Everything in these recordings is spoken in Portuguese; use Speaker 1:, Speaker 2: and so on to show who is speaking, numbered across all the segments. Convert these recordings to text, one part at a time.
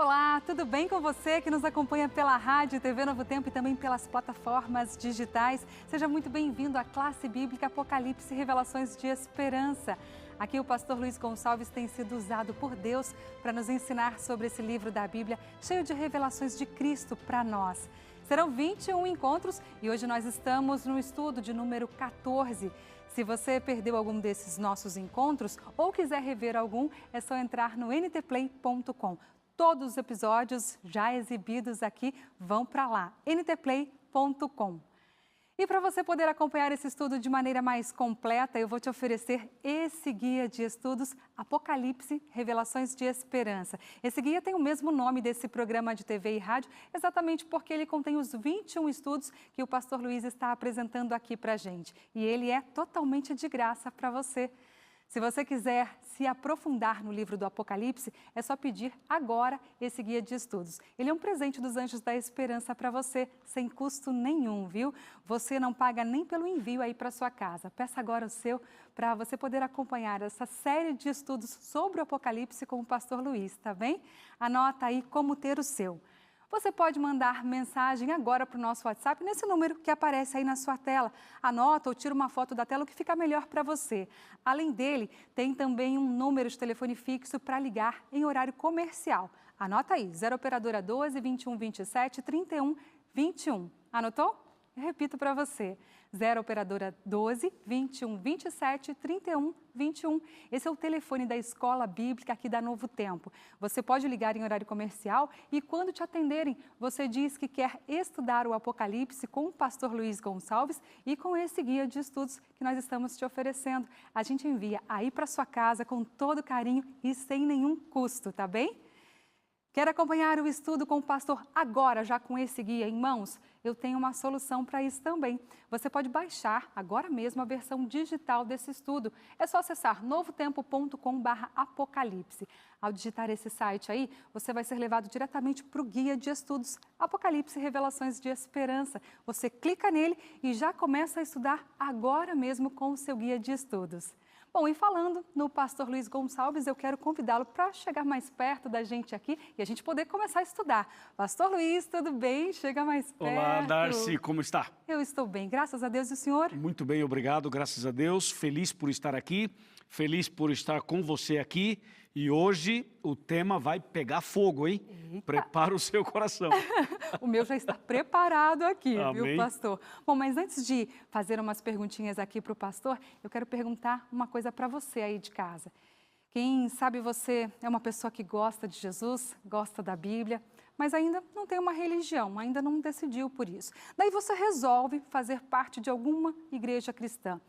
Speaker 1: Olá, tudo bem com você que nos acompanha pela rádio, TV Novo Tempo e também pelas plataformas digitais? Seja muito bem-vindo à classe bíblica Apocalipse Revelações de Esperança. Aqui o pastor Luiz Gonçalves tem sido usado por Deus para nos ensinar sobre esse livro da Bíblia, cheio de revelações de Cristo para nós. Serão 21 encontros e hoje nós estamos no estudo de número 14. Se você perdeu algum desses nossos encontros ou quiser rever algum, é só entrar no ntplay.com. Todos os episódios já exibidos aqui vão para lá, ntplay.com. E para você poder acompanhar esse estudo de maneira mais completa, eu vou te oferecer esse guia de estudos Apocalipse Revelações de Esperança. Esse guia tem o mesmo nome desse programa de TV e rádio, exatamente porque ele contém os 21 estudos que o pastor Luiz está apresentando aqui para a gente. E ele é totalmente de graça para você. Se você quiser se aprofundar no livro do Apocalipse, é só pedir agora esse guia de estudos. Ele é um presente dos Anjos da Esperança para você, sem custo nenhum, viu? Você não paga nem pelo envio aí para sua casa. Peça agora o seu para você poder acompanhar essa série de estudos sobre o Apocalipse com o pastor Luiz, tá bem? Anota aí como ter o seu. Você pode mandar mensagem agora para o nosso WhatsApp nesse número que aparece aí na sua tela. Anota ou tira uma foto da tela, o que fica melhor para você. Além dele, tem também um número de telefone fixo para ligar em horário comercial. Anota aí, 0 operadora 12 21 27 31 21. Anotou? Eu repito para você, 0 operadora 12 21 27 31 21. Esse é o telefone da Escola Bíblica aqui da Novo Tempo. Você pode ligar em horário comercial e quando te atenderem, você diz que quer estudar o Apocalipse com o pastor Luiz Gonçalves e com esse guia de estudos que nós estamos te oferecendo. A gente envia aí para sua casa com todo carinho e sem nenhum custo, tá bem? Quer acompanhar o estudo com o pastor agora, já com esse guia em mãos? Eu tenho uma solução para isso também. Você pode baixar agora mesmo a versão digital desse estudo. É só acessar novotempo.com/apocalipse. Ao digitar esse site aí, você vai ser levado diretamente para o guia de estudos Apocalipse Revelações de Esperança. Você clica nele e já começa a estudar agora mesmo com o seu guia de estudos. Bom, e falando no pastor Luiz Gonçalves, eu quero convidá-lo para chegar mais perto da gente aqui e a gente poder começar a estudar. Pastor Luiz, tudo bem? Chega mais perto.
Speaker 2: Olá, Darcy, como está?
Speaker 1: Eu estou bem, graças a Deus e o senhor?
Speaker 2: Muito bem, obrigado, graças a Deus. Feliz por estar aqui, feliz por estar com você aqui. E hoje o tema vai pegar fogo, hein?
Speaker 1: Eita.
Speaker 2: Prepara o seu coração.
Speaker 1: O meu já está preparado aqui,
Speaker 2: Amém.
Speaker 1: viu, pastor? Bom, mas antes de fazer umas perguntinhas aqui para o pastor, eu quero perguntar uma coisa para você aí de casa. Quem sabe você é uma pessoa que gosta de Jesus, gosta da Bíblia, mas ainda não tem uma religião, ainda não decidiu por isso. Daí você resolve fazer parte de alguma igreja cristã.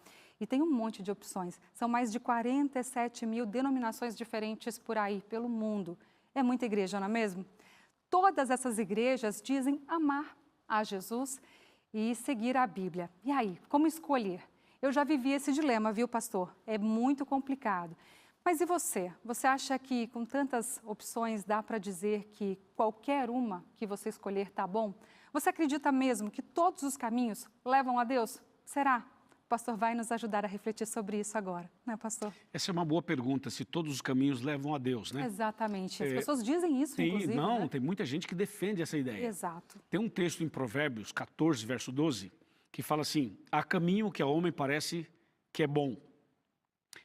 Speaker 1: E tem um monte de opções. São mais de 47 mil denominações diferentes por aí, pelo mundo. É muita igreja, não é mesmo? Todas essas igrejas dizem amar a Jesus e seguir a Bíblia. E aí, como escolher? Eu já vivi esse dilema, viu, pastor? É muito complicado. Mas e você? Você acha que com tantas opções dá para dizer que qualquer uma que você escolher tá bom? Você acredita mesmo que todos os caminhos levam a Deus? Será? O pastor vai nos ajudar a refletir sobre isso agora, né, pastor?
Speaker 2: Essa é uma boa pergunta, se todos os caminhos levam a Deus, né?
Speaker 1: Exatamente. As pessoas dizem isso, inclusive.
Speaker 2: Não,
Speaker 1: né?
Speaker 2: tem muita gente que defende essa ideia.
Speaker 1: Exato.
Speaker 2: Tem um texto em Provérbios 14, verso 12, que fala assim: há caminho que ao homem parece que é bom,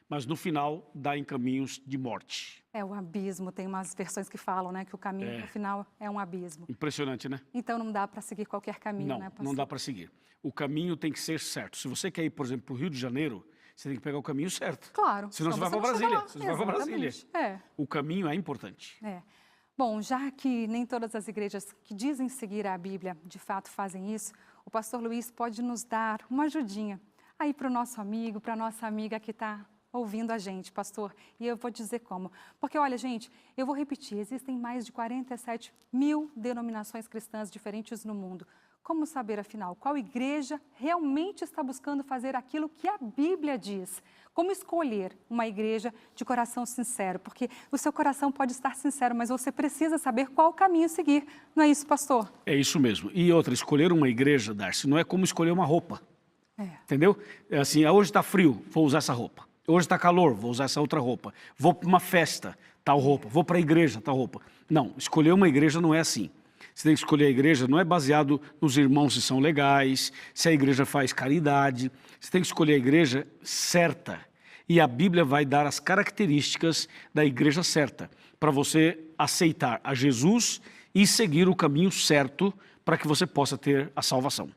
Speaker 2: mas no final dá em caminhos de morte.
Speaker 1: É o abismo, tem umas versões que falam, né, que o caminho no final é um abismo.
Speaker 2: Impressionante, né?
Speaker 1: Então não dá para seguir qualquer caminho, né, pastor?
Speaker 2: Não dá para seguir. O caminho tem que ser certo. Se você quer ir, por exemplo, para o Rio de Janeiro, você tem que pegar o caminho certo.
Speaker 1: Claro.
Speaker 2: Senão você vai para Brasília. Você vai para Brasília.
Speaker 1: É.
Speaker 2: O caminho é importante.
Speaker 1: É. Bom, já que nem todas as igrejas que dizem seguir a Bíblia de fato fazem isso, o pastor Luiz pode nos dar uma ajudinha aí para o nosso amigo, para a nossa amiga que está ouvindo a gente, pastor. E eu vou dizer como. Porque, olha, gente, eu vou repetir, existem mais de 47 mil denominações cristãs diferentes no mundo. Como saber, afinal, qual igreja realmente está buscando fazer aquilo que a Bíblia diz? Como escolher uma igreja de coração sincero? Porque o seu coração pode estar sincero, mas você precisa saber qual caminho seguir. Não é isso, pastor?
Speaker 2: É isso mesmo. E outra, escolher uma igreja, Darcy, não é como escolher uma roupa. Entendeu? É assim, hoje está frio, vou usar essa roupa. Hoje está calor, vou usar essa outra roupa. Vou para uma festa, tal roupa. Vou para a igreja, tal roupa. Não, escolher uma igreja não é assim. Você tem que escolher a igreja, não é baseado nos irmãos se são legais, se a igreja faz caridade. Você tem que escolher a igreja certa. E a Bíblia vai dar as características da igreja certa, para você aceitar a Jesus e seguir o caminho certo para que você possa ter a salvação.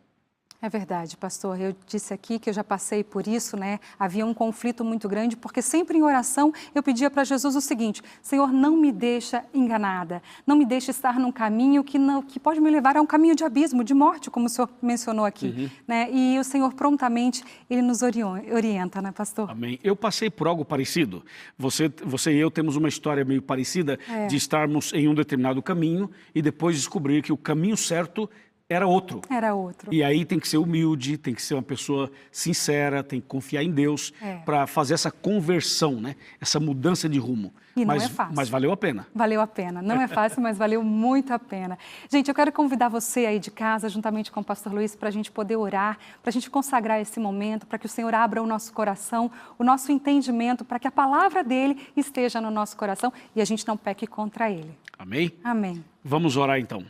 Speaker 1: É verdade, pastor. Eu disse aqui que eu já passei por isso, né? Havia um conflito muito grande, porque sempre em oração eu pedia para Jesus o seguinte: Senhor, não me deixa enganada, não me deixa estar num caminho que pode me levar a um caminho de abismo, de morte, como o senhor mencionou aqui, né? E o Senhor prontamente, Ele nos orienta, né, pastor?
Speaker 2: Amém. Eu passei por algo parecido. Você e eu temos uma história meio parecida de estarmos em um determinado caminho e depois descobrir que o caminho certo era outro.
Speaker 1: Era outro.
Speaker 2: E aí tem que ser humilde, tem que ser uma pessoa sincera, tem que confiar em Deus para fazer essa conversão, né? Essa mudança de rumo.
Speaker 1: E não é fácil.
Speaker 2: Mas valeu a pena.
Speaker 1: Valeu a pena. Não é fácil, mas valeu muito a pena. Gente, eu quero convidar você aí de casa, juntamente com o pastor Luiz, para a gente poder orar, para a gente consagrar esse momento, para que o Senhor abra o nosso coração, o nosso entendimento, para que a palavra dele esteja no nosso coração e a gente não peque contra ele.
Speaker 2: Amém?
Speaker 1: Amém.
Speaker 2: Vamos orar então.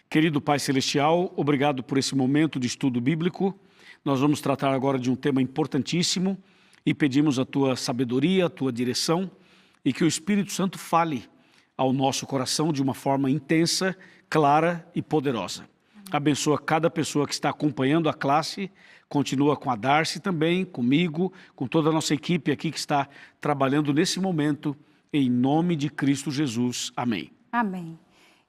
Speaker 2: Querido Pai Celestial, obrigado por esse momento de estudo bíblico. Nós vamos tratar agora de um tema importantíssimo e pedimos a Tua sabedoria, a Tua direção e que o Espírito Santo fale ao nosso coração de uma forma intensa, clara e poderosa. Abençoa cada pessoa que está acompanhando a classe, continua com a Darcy também, comigo, com toda a nossa equipe aqui que está trabalhando nesse momento, em nome de Cristo Jesus. Amém.
Speaker 1: Amém.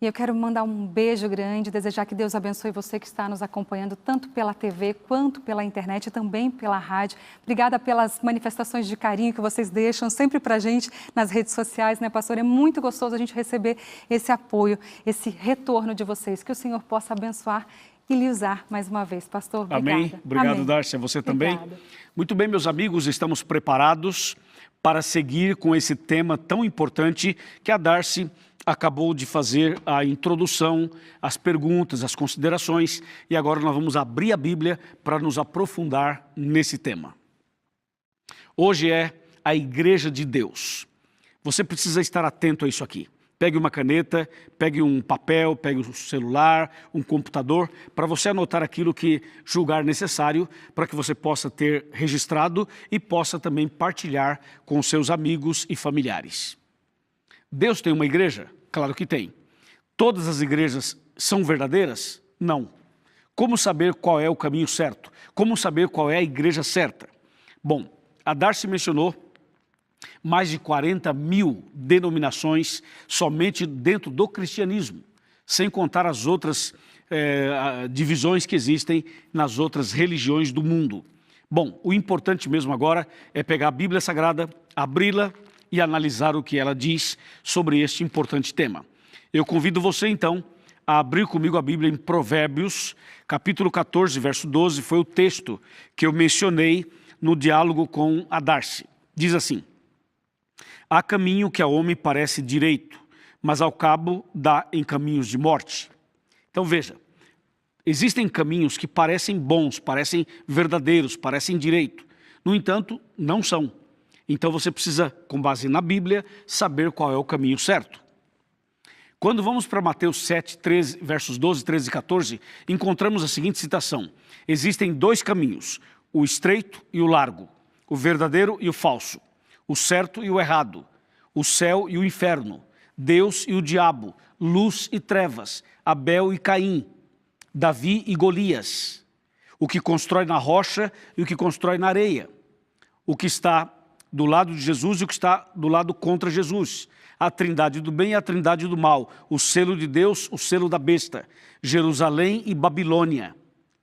Speaker 1: E eu quero mandar um beijo grande, desejar que Deus abençoe você que está nos acompanhando tanto pela TV quanto pela internet e também pela rádio. Obrigada pelas manifestações de carinho que vocês deixam sempre para a gente nas redes sociais, né, pastor? É muito gostoso a gente receber esse apoio, esse retorno de vocês. Que o Senhor possa abençoar e lhe usar mais uma vez, pastor. Obrigada.
Speaker 2: Amém. Obrigado, Darcy. A você também.
Speaker 1: Obrigada.
Speaker 2: Muito bem, meus amigos, estamos preparados para seguir com esse tema tão importante que a Darcy acabou de fazer a introdução, as perguntas, as considerações, e agora nós vamos abrir a Bíblia para nos aprofundar nesse tema. Hoje é a Igreja de Deus. Você precisa estar atento a isso aqui. Pegue uma caneta, pegue um papel, pegue um celular, um computador, para você anotar aquilo que julgar necessário, para que você possa ter registrado e possa também partilhar com seus amigos e familiares. Deus tem uma igreja? Claro que tem. Todas as igrejas são verdadeiras? Não. Como saber qual é o caminho certo? Como saber qual é a igreja certa? Bom, a Darcy mencionou mais de 40 mil denominações somente dentro do cristianismo, sem contar as outras divisões que existem nas outras religiões do mundo. Bom, o importante mesmo agora é pegar a Bíblia Sagrada, abri-la e analisar o que ela diz sobre este importante tema. Eu convido você, então, a abrir comigo a Bíblia em Provérbios, capítulo 14, verso 12, foi o texto que eu mencionei no diálogo com a Darcy. Diz assim: há caminho que ao homem parece direito, mas ao cabo dá em caminhos de morte. Então veja, existem caminhos que parecem bons, parecem verdadeiros, parecem direito. No entanto, não são. Então você precisa, com base na Bíblia, saber qual é o caminho certo. Quando vamos para Mateus 7, 13, versos 12, 13 e 14, encontramos a seguinte citação: existem dois caminhos, o estreito e o largo, o verdadeiro e o falso, o certo e o errado, o céu e o inferno, Deus e o diabo, luz e trevas, Abel e Caim, Davi e Golias, o que constrói na rocha e o que constrói na areia, o que está do lado de Jesus e o que está do lado contra Jesus, a trindade do bem e a trindade do mal, o selo de Deus, o selo da besta, Jerusalém e Babilônia,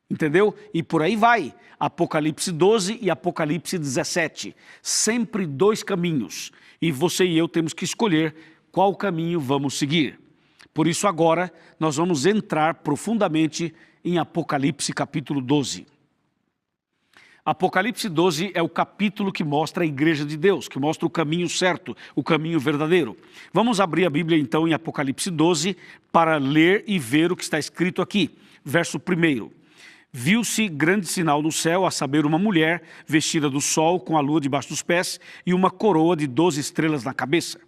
Speaker 2: entendeu? E por aí vai, Apocalipse 12 e Apocalipse 17, sempre dois caminhos, e você e eu temos que escolher qual caminho vamos seguir. Por isso agora nós vamos entrar profundamente em Apocalipse capítulo 12. Apocalipse 12 é o capítulo que mostra a igreja de Deus, que mostra o caminho certo, o caminho verdadeiro. Vamos abrir a Bíblia então em Apocalipse 12 para ler e ver o que está escrito aqui. Verso 1. Viu-se grande sinal no céu, a saber, uma mulher vestida do sol, com a lua debaixo dos pés e uma coroa de 12 estrelas na cabeça.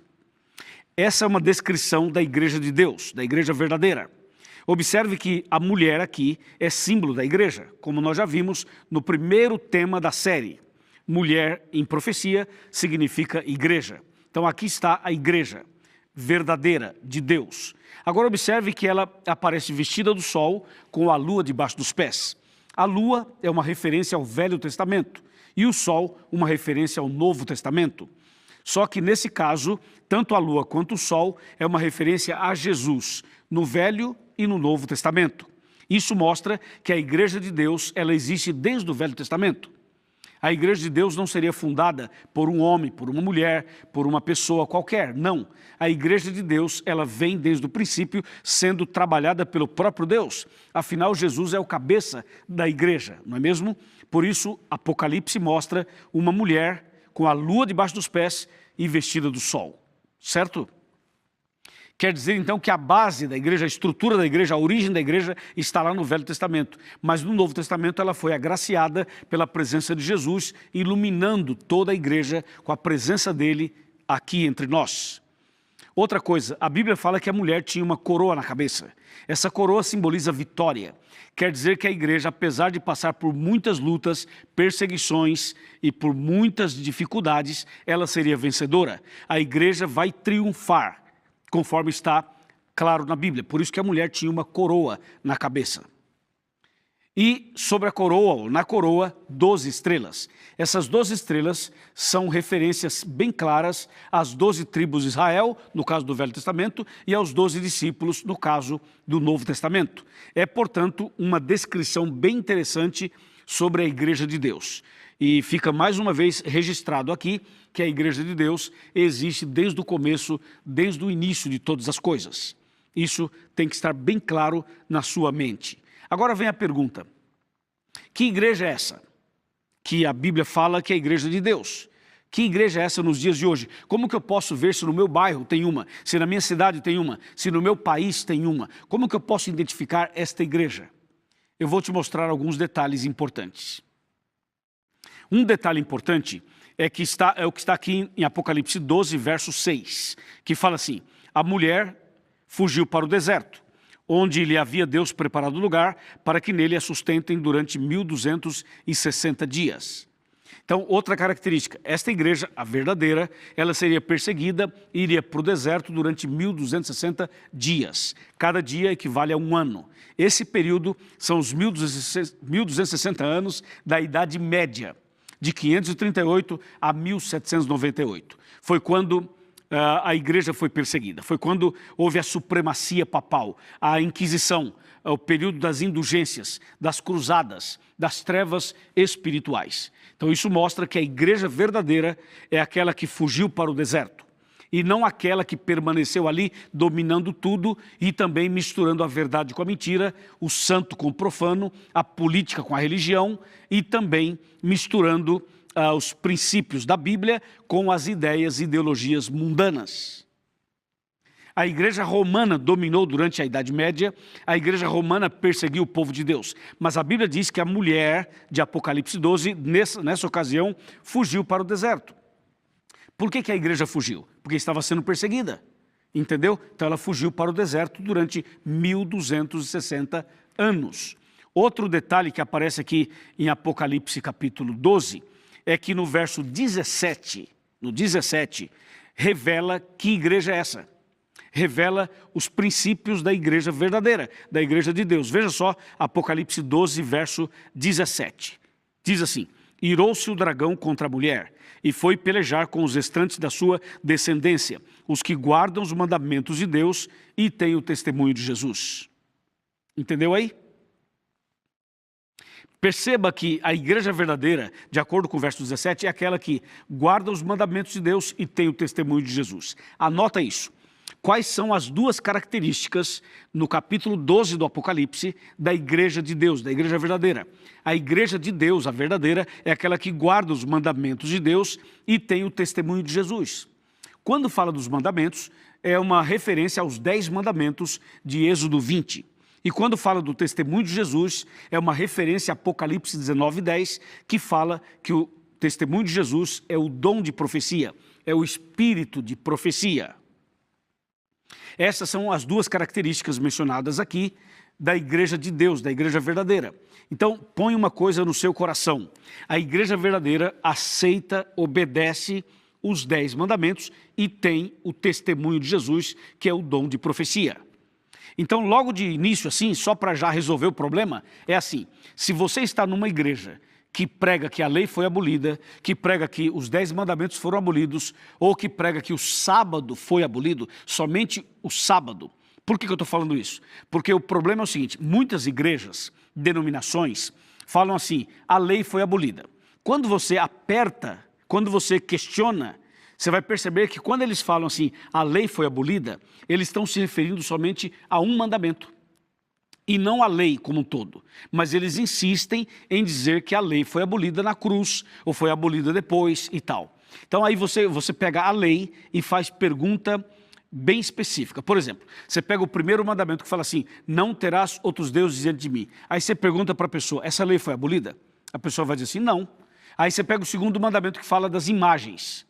Speaker 2: Essa é uma descrição da igreja de Deus, da igreja verdadeira. Observe que a mulher aqui é símbolo da igreja, como nós já vimos no primeiro tema da série. Mulher em profecia significa igreja. Então aqui está a igreja verdadeira de Deus. Agora observe que ela aparece vestida do sol, com a lua debaixo dos pés. A lua é uma referência ao Velho Testamento e o sol uma referência ao Novo Testamento. Só que nesse caso, tanto a lua quanto o sol é uma referência a Jesus, no Velho e no Novo Testamento. Isso mostra que a igreja de Deus, ela existe desde o Velho Testamento. A igreja de Deus não seria fundada por um homem, por uma mulher, por uma pessoa qualquer. Não. A igreja de Deus, ela vem desde o princípio sendo trabalhada pelo próprio Deus. Afinal, Jesus é o cabeça da igreja, não é mesmo? Por isso, Apocalipse mostra uma mulher com a lua debaixo dos pés e vestida do sol. Certo? Quer dizer, então, que a base da igreja, a estrutura da igreja, a origem da igreja está lá no Velho Testamento. Mas no Novo Testamento ela foi agraciada pela presença de Jesus, iluminando toda a igreja com a presença dele aqui entre nós. Outra coisa, a Bíblia fala que a mulher tinha uma coroa na cabeça. Essa coroa simboliza vitória. Quer dizer que a igreja, apesar de passar por muitas lutas, perseguições e por muitas dificuldades, ela seria vencedora. A igreja vai triunfar, conforme está claro na Bíblia. Por isso que a mulher tinha uma coroa na cabeça. E sobre a coroa, ou na coroa, 12 estrelas. Essas 12 estrelas são referências bem claras às 12 tribos de Israel, no caso do Velho Testamento, e aos 12 discípulos, no caso do Novo Testamento. É, portanto, uma descrição bem interessante sobre a igreja de Deus. E fica mais uma vez registrado aqui que a igreja de Deus existe desde o começo, desde o início de todas as coisas. Isso tem que estar bem claro na sua mente. Agora vem a pergunta: que igreja é essa? Que a Bíblia fala que é a igreja de Deus. Que igreja é essa nos dias de hoje? Como que eu posso ver se no meu bairro tem uma, se na minha cidade tem uma, se no meu país tem uma? Como que eu posso identificar esta igreja? Eu vou te mostrar alguns detalhes importantes. Um detalhe importante é o que está aqui em Apocalipse 12, verso 6, que fala assim: a mulher fugiu para o deserto, onde lhe havia Deus preparado lugar para que nele a sustentem durante 1260 dias. Então, outra característica, esta igreja, a verdadeira, ela seria perseguida e iria para o deserto durante 1260 dias. Cada dia equivale a um ano. Esse período são os 1260 anos da Idade Média, de 538 a 1798. Foi quando a igreja foi perseguida. Foi quando houve a supremacia papal, a Inquisição, o período das indulgências, das cruzadas, das trevas espirituais. Então isso mostra que a igreja verdadeira é aquela que fugiu para o deserto e não aquela que permaneceu ali dominando tudo e também misturando a verdade com a mentira, o santo com o profano, a política com a religião e também misturando os princípios da Bíblia com as ideias e ideologias mundanas. A igreja romana dominou durante a Idade Média, a igreja romana perseguiu o povo de Deus, mas a Bíblia diz que a mulher de Apocalipse 12, nessa ocasião, fugiu para o deserto. Por que a igreja fugiu? Porque estava sendo perseguida, entendeu? Então ela fugiu para o deserto durante 1260 anos. Outro detalhe que aparece aqui em Apocalipse capítulo 12, é que no verso 17, revela que igreja é essa. Revela os princípios da igreja verdadeira, da igreja de Deus. Veja só, Apocalipse 12, verso 17. Diz assim: irou-se o dragão contra a mulher, e foi pelejar com os restantes da sua descendência, os que guardam os mandamentos de Deus e têm o testemunho de Jesus. Entendeu aí? Perceba que a igreja verdadeira, de acordo com o verso 17, é aquela que guarda os mandamentos de Deus e tem o testemunho de Jesus. Anota isso. Quais são as duas características no capítulo 12 do Apocalipse da igreja de Deus, da igreja verdadeira? A igreja de Deus, a verdadeira, é aquela que guarda os mandamentos de Deus e tem o testemunho de Jesus. Quando fala dos mandamentos, é uma referência aos 10 mandamentos de Êxodo 20. E quando fala do testemunho de Jesus, é uma referência a Apocalipse 19:10, que fala que o testemunho de Jesus é o dom de profecia, é o espírito de profecia. Essas são as duas características mencionadas aqui da igreja de Deus, da igreja verdadeira. Então, põe uma coisa no seu coração. A igreja verdadeira aceita, obedece os 10 mandamentos e tem o testemunho de Jesus, que é o dom de profecia. Então, logo de início, assim, só para já resolver o problema, é assim: se você está numa igreja que prega que a lei foi abolida, que prega que os 10 mandamentos foram abolidos, ou que prega que o sábado foi abolido, somente o sábado. Por que eu estou falando isso? Porque o problema é o seguinte: muitas igrejas, denominações, falam assim, a lei foi abolida. Quando você aperta, quando você questiona, você vai perceber que quando eles falam assim, a lei foi abolida, eles estão se referindo somente a um mandamento. E não a lei como um todo. Mas eles insistem em dizer que a lei foi abolida na cruz, ou foi abolida depois e tal. Então aí você pega a lei e faz pergunta bem específica. Por exemplo, você pega o primeiro mandamento que fala assim, não terás outros deuses diante de mim. Aí você pergunta para a pessoa, essa lei foi abolida? A pessoa vai dizer assim, não. Aí você pega o segundo mandamento que fala das imagens.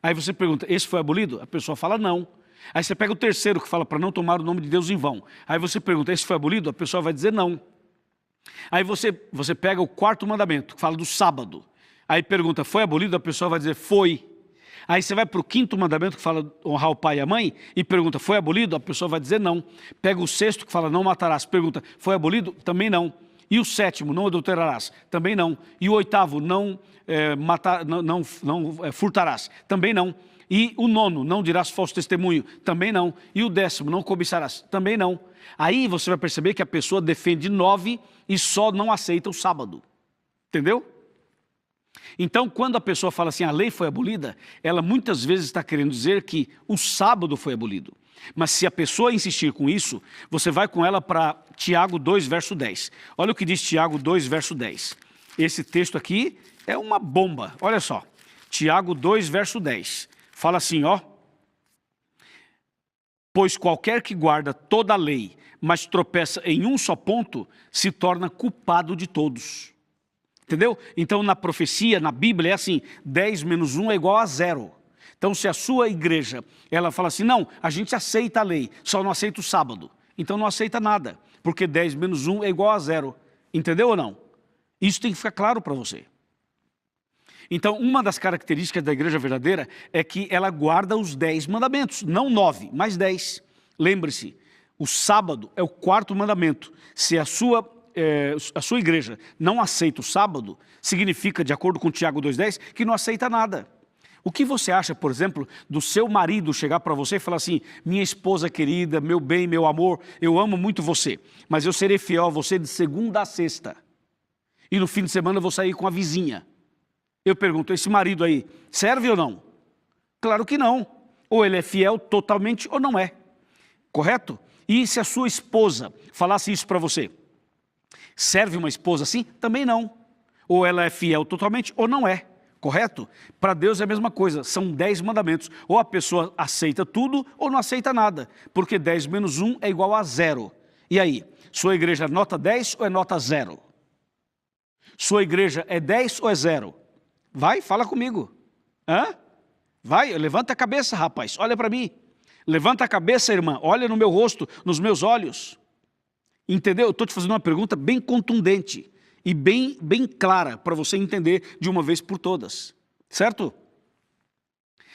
Speaker 2: Aí você pergunta, esse foi abolido? A pessoa fala não. Aí você pega o terceiro que fala para não tomar o nome de Deus em vão. Aí você pergunta, esse foi abolido? A pessoa vai dizer não. Aí você pega o quarto mandamento que fala do sábado. Aí pergunta, foi abolido? A pessoa vai dizer, foi. Aí você vai para o quinto mandamento que fala honrar o pai e a mãe e pergunta, foi abolido? A pessoa vai dizer não. Pega o sexto que fala não matarás, pergunta, foi abolido? Também não. E o sétimo, não adulterarás? Também não. E o oitavo, não furtarás? Também não. E o nono, não dirás falso testemunho? Também não. E o décimo, não cobiçarás? Também não. Aí você vai perceber que a pessoa defende 9 e só não aceita o sábado. Entendeu? Então, quando a pessoa fala assim, a lei foi abolida, ela muitas vezes está querendo dizer que o sábado foi abolido. Mas se a pessoa insistir com isso, você vai com ela para Tiago 2, verso 10. Olha o que diz Tiago 2, verso 10. Esse texto aqui é uma bomba. Olha só. Tiago 2, verso 10. Fala assim, ó. Pois qualquer que guarda toda a lei, mas tropeça em um só ponto, se torna culpado de todos. Entendeu? Então, na profecia, na Bíblia, é assim, 10 menos 1 é igual a 0. Então, se a sua igreja, ela fala assim, não, a gente aceita a lei, só não aceita o sábado. Então, não aceita nada, porque 10 menos 1 é igual a 0. Entendeu ou não? Isso tem que ficar claro para você. Então, uma das características da igreja verdadeira é que ela guarda os 10 mandamentos, não 9, mas 10. Lembre-se, o sábado é o 4º mandamento. Se a sua igreja não aceita o sábado, significa, de acordo com Tiago 2,10, que não aceita nada. O que você acha, por exemplo, do seu marido chegar para você e falar assim, minha esposa querida, meu bem, meu amor, eu amo muito você, mas eu serei fiel a você de segunda a sexta. E no fim de semana eu vou sair com a vizinha. Eu pergunto, esse marido aí, serve ou não? Claro que não. Ou ele é fiel totalmente ou não é. Correto? E se a sua esposa falasse isso para você? Serve uma esposa assim? Também não. Ou ela é fiel totalmente ou não é. Correto? Para Deus é a mesma coisa, são 10 mandamentos. Ou a pessoa aceita tudo ou não aceita nada. Porque 10 menos 1 é igual a 0. E aí, sua igreja é nota 10 ou é nota 0? Sua igreja é 10 ou é 0? Vai, fala comigo. Hã? Vai, levanta a cabeça, rapaz, olha para mim. Levanta a cabeça, irmã, olha no meu rosto, nos meus olhos. Entendeu? Eu estou te fazendo uma pergunta bem contundente e bem clara para você entender de uma vez por todas. Certo?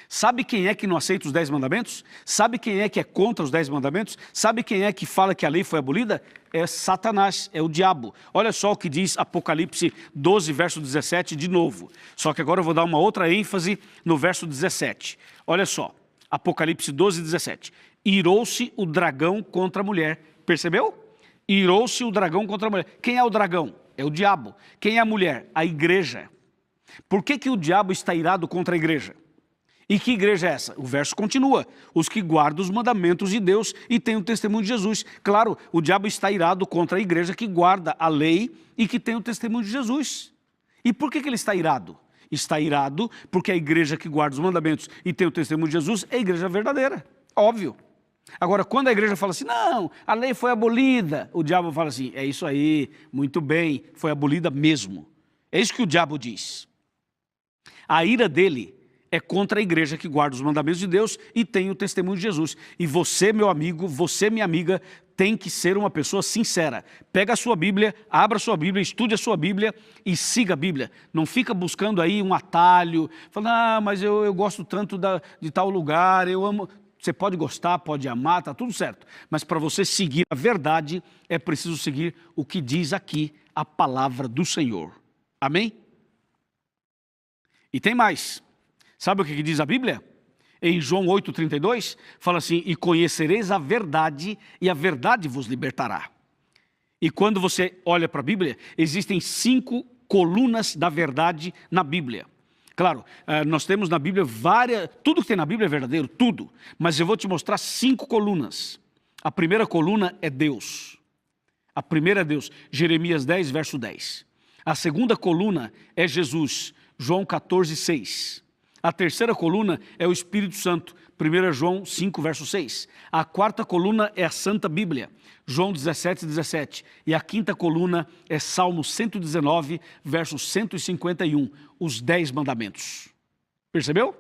Speaker 2: Sabe quem é que não aceita os 10 mandamentos? Sabe quem é que é contra os 10 mandamentos? Sabe quem é que fala que a lei foi abolida? É Satanás, é o diabo. Olha só o que diz Apocalipse 12, verso 17 de novo. Só que agora eu vou dar uma outra ênfase no verso 17. Olha só, Apocalipse 12, 17. Irou-se o dragão contra a mulher. Percebeu? Irou-se o dragão contra a mulher. Quem é o dragão? É o diabo. Quem é a mulher? A igreja. Por que o diabo está irado contra a igreja? E que igreja é essa? O verso continua. Os que guardam os mandamentos de Deus e têm o testemunho de Jesus. Claro, o diabo está irado contra a igreja que guarda a lei e que tem o testemunho de Jesus. E por que ele está irado? Está irado porque a igreja que guarda os mandamentos e tem o testemunho de Jesus é a igreja verdadeira. Óbvio. Agora, quando a igreja fala assim, não, a lei foi abolida, o diabo fala assim, é isso aí, muito bem, foi abolida mesmo. É isso que o diabo diz. A ira dele é contra a igreja que guarda os mandamentos de Deus e tem o testemunho de Jesus. E você, meu amigo, você, minha amiga, tem que ser uma pessoa sincera. Pega a sua Bíblia, abra a sua Bíblia, estude a sua Bíblia e siga a Bíblia. Não fica buscando aí um atalho, falando, mas eu gosto tanto de tal lugar, eu amo... Você pode gostar, pode amar, está tudo certo. Mas para você seguir a verdade, é preciso seguir o que diz aqui a palavra do Senhor. Amém? E tem mais. Sabe o que diz a Bíblia? Em João 8,32, fala assim, e conhecereis a verdade, e a verdade vos libertará. E quando você olha para a Bíblia, existem 5 colunas da verdade na Bíblia. Claro, nós temos na Bíblia tudo que tem na Bíblia é verdadeiro, tudo. Mas eu vou te mostrar 5 colunas. A primeira coluna é Deus. A primeira é Deus, Jeremias 10, verso 10. A segunda coluna é Jesus, João 14, 6. A terceira coluna é o Espírito Santo, 1 João 5, verso 6. A quarta coluna é a Santa Bíblia, João 17, 17. E a quinta coluna é Salmo 119, verso 151, os 10 mandamentos. Percebeu?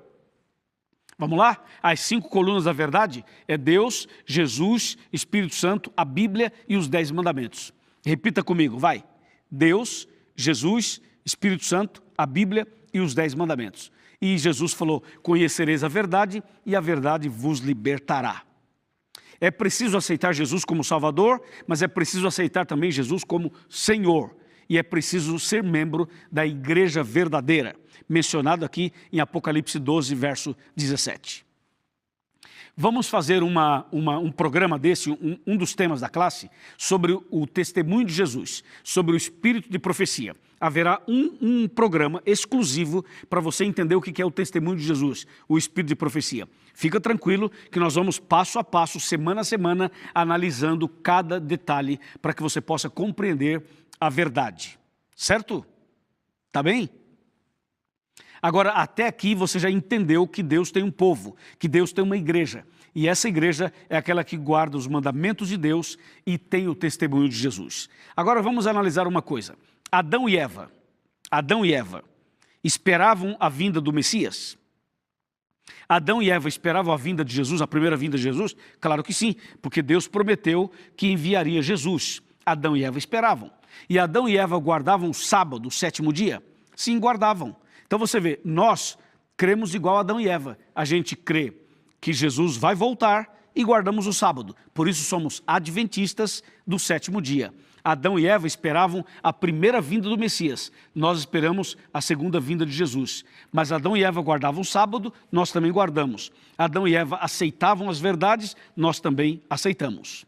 Speaker 2: Vamos lá? As 5 colunas da verdade é Deus, Jesus, Espírito Santo, a Bíblia e os 10 mandamentos. Repita comigo, vai. Deus, Jesus, Espírito Santo, a Bíblia e os 10 mandamentos. E Jesus falou, conhecereis a verdade e a verdade vos libertará. É preciso aceitar Jesus como Salvador, mas é preciso aceitar também Jesus como Senhor. E é preciso ser membro da igreja verdadeira, mencionado aqui em Apocalipse 12, verso 17. Vamos fazer um programa desse, um dos temas da classe, sobre o testemunho de Jesus, sobre o espírito de profecia. Haverá um programa exclusivo para você entender o que é o testemunho de Jesus, o espírito de profecia. Fica tranquilo que nós vamos passo a passo, semana a semana, analisando cada detalhe para que você possa compreender a verdade. Certo? Tá bem? Agora, até aqui você já entendeu que Deus tem um povo, que Deus tem uma igreja. E essa igreja é aquela que guarda os mandamentos de Deus e tem o testemunho de Jesus. Agora vamos analisar uma coisa. Adão e Eva esperavam a vinda do Messias? Adão e Eva esperavam a vinda de Jesus, a primeira vinda de Jesus? Claro que sim, porque Deus prometeu que enviaria Jesus. Adão e Eva esperavam. E Adão e Eva guardavam o sábado, o 7º dia? Sim, guardavam. Então você vê, nós cremos igual a Adão e Eva. A gente crê que Jesus vai voltar e guardamos o sábado. Por isso somos adventistas do 7º dia. Adão e Eva esperavam a primeira vinda do Messias. Nós esperamos a segunda vinda de Jesus. Mas Adão e Eva guardavam o sábado, nós também guardamos. Adão e Eva aceitavam as verdades, nós também aceitamos.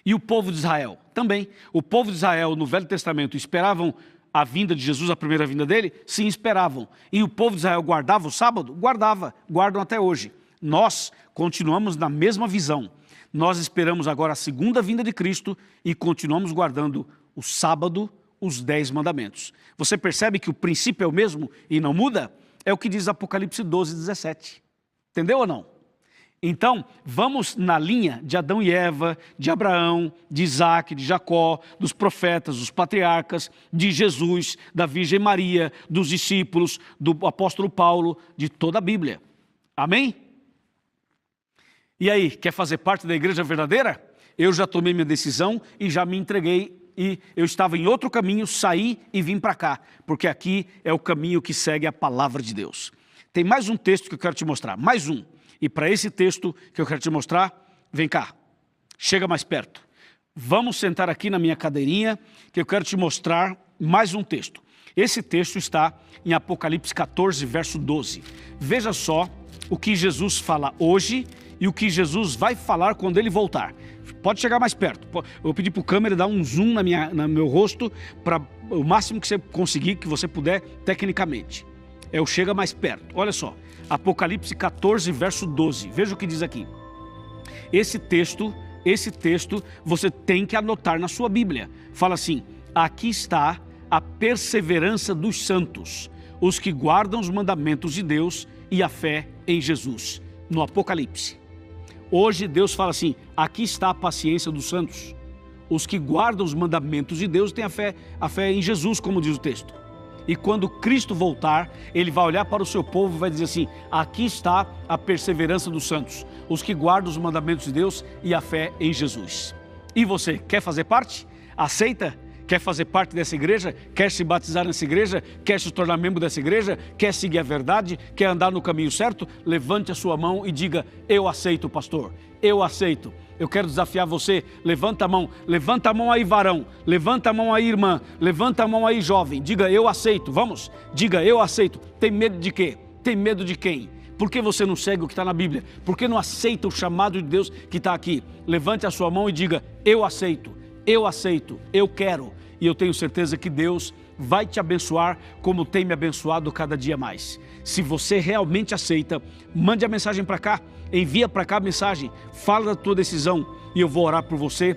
Speaker 2: E o povo de Israel? Também. O povo de Israel no Velho Testamento esperavam a vinda de Jesus, a primeira vinda dele? Sim, esperavam. E o povo de Israel guardava o sábado? Guardava, guardam até hoje. Nós continuamos na mesma visão. Nós esperamos agora a segunda vinda de Cristo e continuamos guardando o sábado, os 10 mandamentos. Você percebe que o princípio é o mesmo e não muda? É o que diz Apocalipse 12, 17. Entendeu ou não? Então, vamos na linha de Adão e Eva, de Abraão, de Isaac, de Jacó, dos profetas, dos patriarcas, de Jesus, da Virgem Maria, dos discípulos, do apóstolo Paulo, de toda a Bíblia. Amém? E aí, quer fazer parte da igreja verdadeira? Eu já tomei minha decisão e já me entreguei. E eu estava em outro caminho, saí e vim para cá. Porque aqui é o caminho que segue a palavra de Deus. Tem mais um texto que eu quero te mostrar, mais um. E para esse texto que eu quero te mostrar, vem cá, chega mais perto. Vamos sentar aqui na minha cadeirinha, que eu quero te mostrar mais um texto. Esse texto está em Apocalipse 14, verso 12. Veja só o que Jesus fala hoje e o que Jesus vai falar quando ele voltar. Pode chegar mais perto. Eu vou pedir para o câmera dar um zoom no meu rosto, para o máximo que você conseguir, que você puder, tecnicamente. Chega mais perto. Olha só. Apocalipse 14, verso 12. Veja o que diz aqui. Esse texto você tem que anotar na sua Bíblia. Fala assim, aqui está a perseverança dos santos, os que guardam os mandamentos de Deus e a fé em Jesus. No Apocalipse. Hoje Deus fala assim, aqui está a paciência dos santos. Os que guardam os mandamentos de Deus têm a fé em Jesus, como diz o texto. E quando Cristo voltar, Ele vai olhar para o seu povo e vai dizer assim, aqui está a perseverança dos santos, os que guardam os mandamentos de Deus e a fé em Jesus. E você, quer fazer parte? Aceita? Quer fazer parte dessa igreja? Quer se batizar nessa igreja? Quer se tornar membro dessa igreja? Quer seguir a verdade? Quer andar no caminho certo? Levante a sua mão e diga, eu aceito, pastor, eu aceito. Eu quero desafiar você, levanta a mão aí, varão, levanta a mão aí, irmã, levanta a mão aí, jovem, diga, eu aceito, vamos, diga, eu aceito. Tem medo de quê? Tem medo de quem? Por que você não segue o que está na Bíblia? Por que não aceita o chamado de Deus que está aqui? Levante a sua mão e diga, eu aceito, eu quero. E eu tenho certeza que Deus vai te abençoar como tem me abençoado cada dia mais. Se você realmente aceita, mande a mensagem para cá, envia para cá a mensagem, fala da tua decisão e eu vou orar por você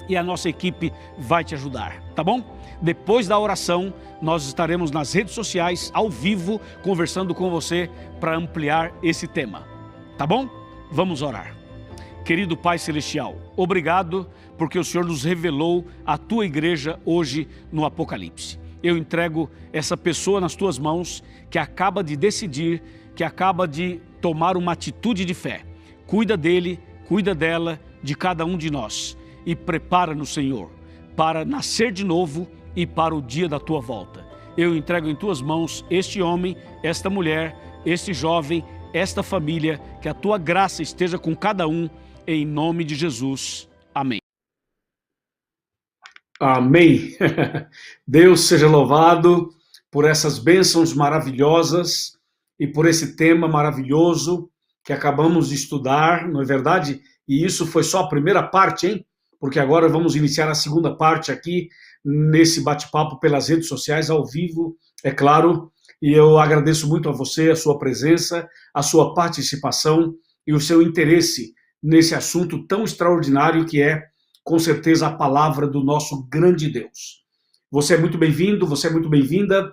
Speaker 2: e a nossa equipe vai te ajudar, tá bom? Depois da oração, nós estaremos nas redes sociais, ao vivo, conversando com você para ampliar esse tema, tá bom? Vamos orar. Querido Pai Celestial, obrigado porque o Senhor nos revelou a Tua igreja hoje no Apocalipse. Eu entrego essa pessoa nas Tuas mãos que acaba de decidir, que acaba de tomar uma atitude de fé. Cuida dele, cuida dela, de cada um de nós e prepara-nos, Senhor, para nascer de novo e para o dia da Tua volta. Eu entrego em Tuas mãos este homem, esta mulher, este jovem, esta família, que a Tua graça esteja com cada um, em nome de Jesus. Amém. Amém. Deus seja louvado por essas bênçãos maravilhosas e por esse tema maravilhoso que acabamos de estudar, não é verdade? E isso foi só a primeira parte, hein? Porque agora vamos iniciar a segunda parte aqui, nesse bate-papo pelas redes sociais, ao vivo, é claro. E eu agradeço muito a você, a sua presença, a sua participação e o seu interesse nesse assunto tão extraordinário que é, com certeza, a palavra do nosso grande Deus. Você é muito bem-vindo, você é muito bem-vinda,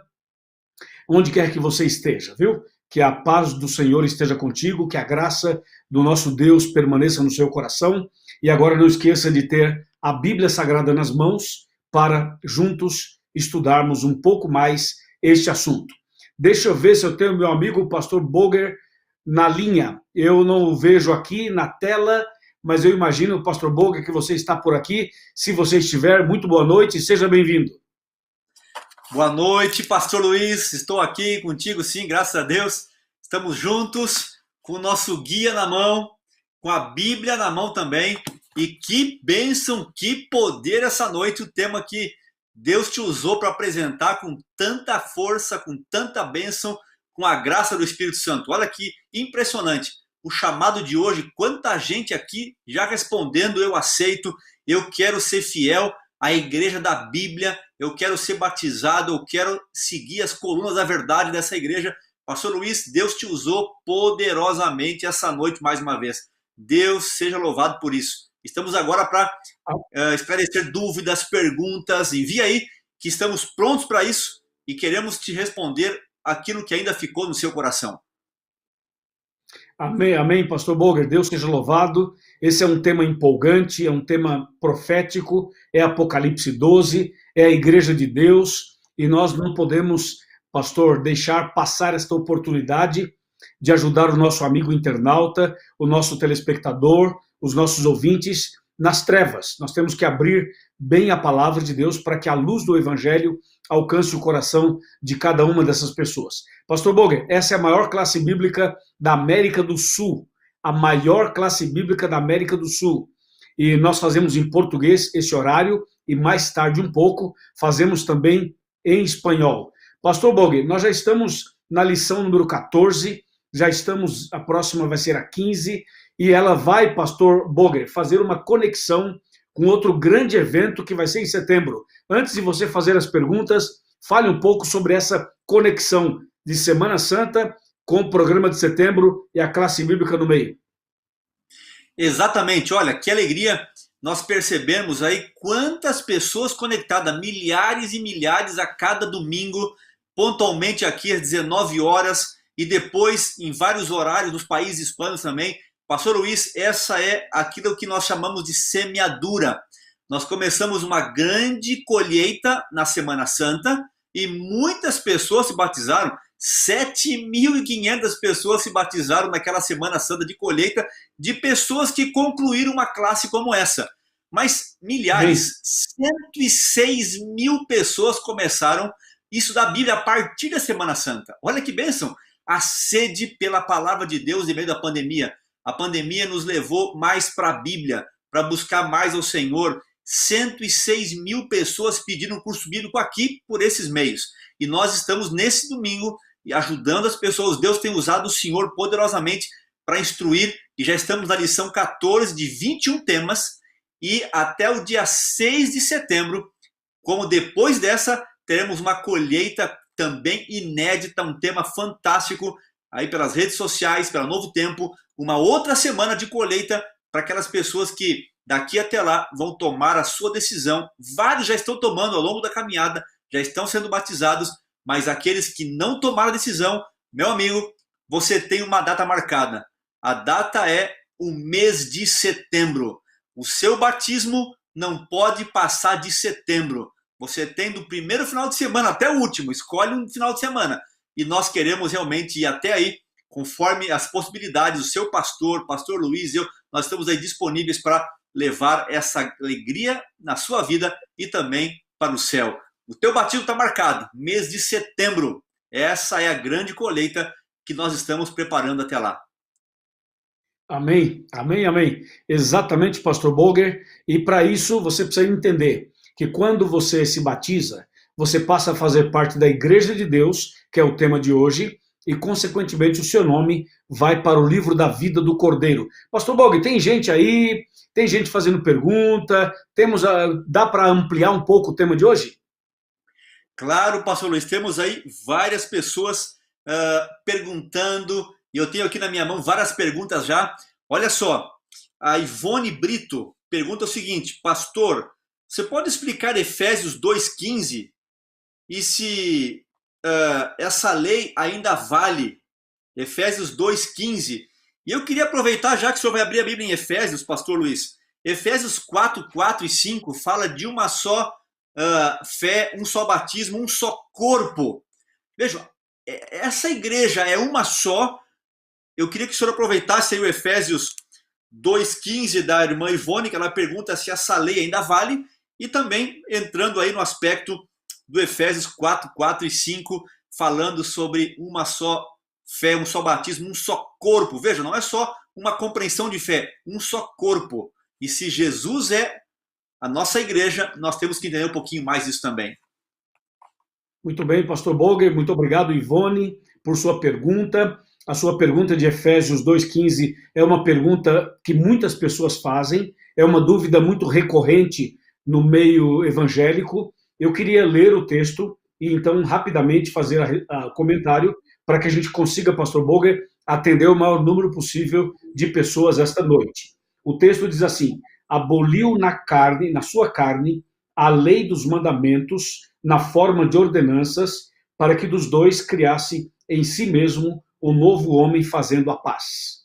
Speaker 2: onde quer que você esteja, viu? Que a paz do Senhor esteja contigo, que a graça do nosso Deus permaneça no seu coração. E agora não esqueça de ter a Bíblia Sagrada nas mãos para juntos estudarmos um pouco mais este assunto. Deixa eu ver se eu tenho meu amigo o pastor Boger na linha. Eu não o vejo aqui na tela, mas eu imagino, pastor Boger, que você está por aqui. Se você estiver, muito boa noite e seja bem-vindo.
Speaker 3: Boa noite, pastor Luiz. Estou aqui contigo, sim, graças a Deus. Estamos juntos, com o nosso guia na mão, com a Bíblia na mão também. E que bênção, que poder essa noite, o tema que Deus te usou para apresentar com tanta força, com tanta bênção, com a graça do Espírito Santo. Olha que impressionante. O chamado de hoje, quanta gente aqui já respondendo, eu aceito, eu quero ser fiel à igreja da Bíblia, eu quero ser batizado, eu quero seguir as colunas da verdade dessa igreja. Pastor Luiz, Deus te usou poderosamente essa noite mais uma vez. Deus seja louvado por isso. Estamos agora para esclarecer dúvidas, perguntas. Envia aí que estamos prontos para isso e queremos te responder aquilo que ainda ficou no seu coração.
Speaker 2: Amém, amém, pastor Boger, Deus seja louvado. Esse é um tema empolgante, é um tema profético, é Apocalipse 12, é a igreja de Deus, e nós não podemos, pastor, deixar passar esta oportunidade de ajudar o nosso amigo internauta, o nosso telespectador, os nossos ouvintes nas trevas. Nós temos que abrir bem a palavra de Deus para que a luz do Evangelho alcance o coração de cada uma dessas pessoas. Pastor Boger, essa é a maior classe bíblica da América do Sul, a maior classe bíblica da América do Sul. E nós fazemos em português esse horário e mais tarde um pouco fazemos também em espanhol. Pastor Boger, nós já estamos na lição número 14, já estamos, a próxima vai ser a 15, e ela vai, pastor Boger, fazer uma conexão com outro grande evento que vai ser em setembro. Antes de você fazer as perguntas, fale um pouco sobre essa conexão de Semana Santa com o programa de setembro e a classe bíblica no meio.
Speaker 3: Exatamente, olha, que alegria nós percebemos aí quantas pessoas conectadas, milhares e milhares a cada domingo, pontualmente aqui às 19 horas e depois em vários horários nos países hispanos também, Pastor Luiz, essa é aquilo que nós chamamos de semeadura. Nós começamos uma grande colheita na Semana Santa e muitas pessoas se batizaram. 7.500 pessoas se batizaram naquela Semana Santa de colheita, de pessoas que concluíram uma classe como essa. Mas milhares, 106 mil pessoas começaram isso da Bíblia a partir da Semana Santa. Olha que bênção! A sede pela palavra de Deus em meio da pandemia. A pandemia nos levou mais para a Bíblia, para buscar mais ao Senhor. 106 mil pessoas pedindo um curso bíblico aqui por esses meios. E nós estamos nesse domingo ajudando as pessoas. Deus tem usado o Senhor poderosamente para instruir. E já estamos na lição 14 de 21 temas. E até o dia 6 de setembro, como depois dessa, teremos uma colheita também inédita, um tema fantástico aí pelas redes sociais, pela Novo Tempo, uma outra semana de colheita para aquelas pessoas que daqui até lá vão tomar a sua decisão. Vários já estão tomando ao longo da caminhada, já estão sendo batizados, mas aqueles que não tomaram a decisão, meu amigo, você tem uma data marcada. A data é o mês de setembro. O seu batismo não pode passar de setembro. Você tem do primeiro final de semana até o último, escolhe um final de semana. E nós queremos realmente ir até aí, conforme as possibilidades. O seu pastor, pastor Luiz, nós estamos aí disponíveis para levar essa alegria na sua vida e também para o céu. O teu batismo está marcado, mês de setembro. Essa é a grande colheita que nós estamos preparando até lá.
Speaker 2: Amém, amém, amém. Exatamente, pastor Bolger. E para isso você precisa entender que quando você se batiza, você passa a fazer parte da Igreja de Deus, que é o tema de hoje, e consequentemente o seu nome vai para o livro da vida do Cordeiro. Pastor Bolger, tem gente aí, tem gente fazendo pergunta, dá para ampliar um pouco o tema de hoje?
Speaker 3: Claro, pastor Luiz, temos aí várias pessoas perguntando, e eu tenho aqui na minha mão várias perguntas já. Olha só, a Ivone Brito pergunta o seguinte: pastor, você pode explicar Efésios 2,15 e se essa lei ainda vale? Efésios 2,15. E eu queria aproveitar, já que o senhor vai abrir a Bíblia em Efésios, pastor Luiz. Efésios 4, 4 e 5 fala de uma só fé, um só batismo, um só corpo. Vejam, essa igreja é uma só. Eu queria que o senhor aproveitasse aí o Efésios 2,15 da irmã Ivone, que ela pergunta se essa lei ainda vale, e também entrando aí no aspecto do Efésios 4, 4 e 5, falando sobre uma só fé, um só batismo, um só corpo. Veja, não é só uma compreensão de fé, um só corpo. E se Jesus é a nossa igreja, nós temos que entender um pouquinho mais disso também.
Speaker 2: Muito bem, pastor Bolger, muito obrigado, Ivone, por sua pergunta. A sua pergunta de Efésios 2,15 é uma pergunta que muitas pessoas fazem, é uma dúvida muito recorrente no meio evangélico. Eu queria ler o texto e então rapidamente fazer o comentário para que a gente consiga, pastor Bolger, atender o maior número possível de pessoas esta noite. O texto diz assim: aboliu na sua carne, a lei dos mandamentos na forma de ordenanças, para que dos dois criasse em si mesmo o novo homem fazendo a paz.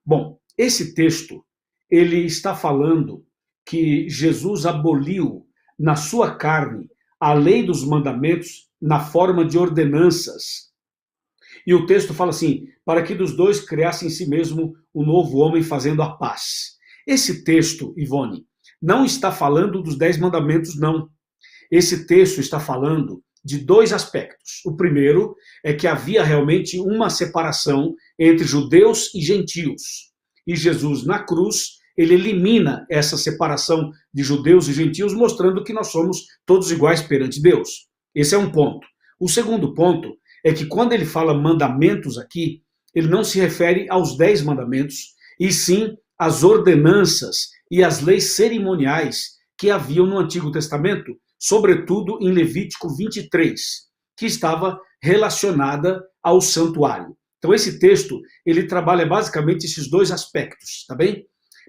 Speaker 2: Bom, esse texto, ele está falando que Jesus aboliu na sua carne a lei dos mandamentos na forma de ordenanças. E o texto fala assim: para que dos dois criasse em si mesmo o novo homem fazendo a paz. Esse texto, Ivone, não está falando dos 10 mandamentos, não. Esse texto está falando de dois aspectos. O primeiro é que havia realmente uma separação entre judeus e gentios. E Jesus, na cruz, ele elimina essa separação de judeus e gentios, mostrando que nós somos todos iguais perante Deus. Esse é um ponto. O segundo ponto é que quando ele fala mandamentos aqui, ele não se refere aos 10 mandamentos, e sim às ordenanças e às leis cerimoniais que haviam no Antigo Testamento, sobretudo em Levítico 23, que estava relacionada ao santuário. Então esse texto, ele trabalha basicamente esses dois aspectos, tá bem?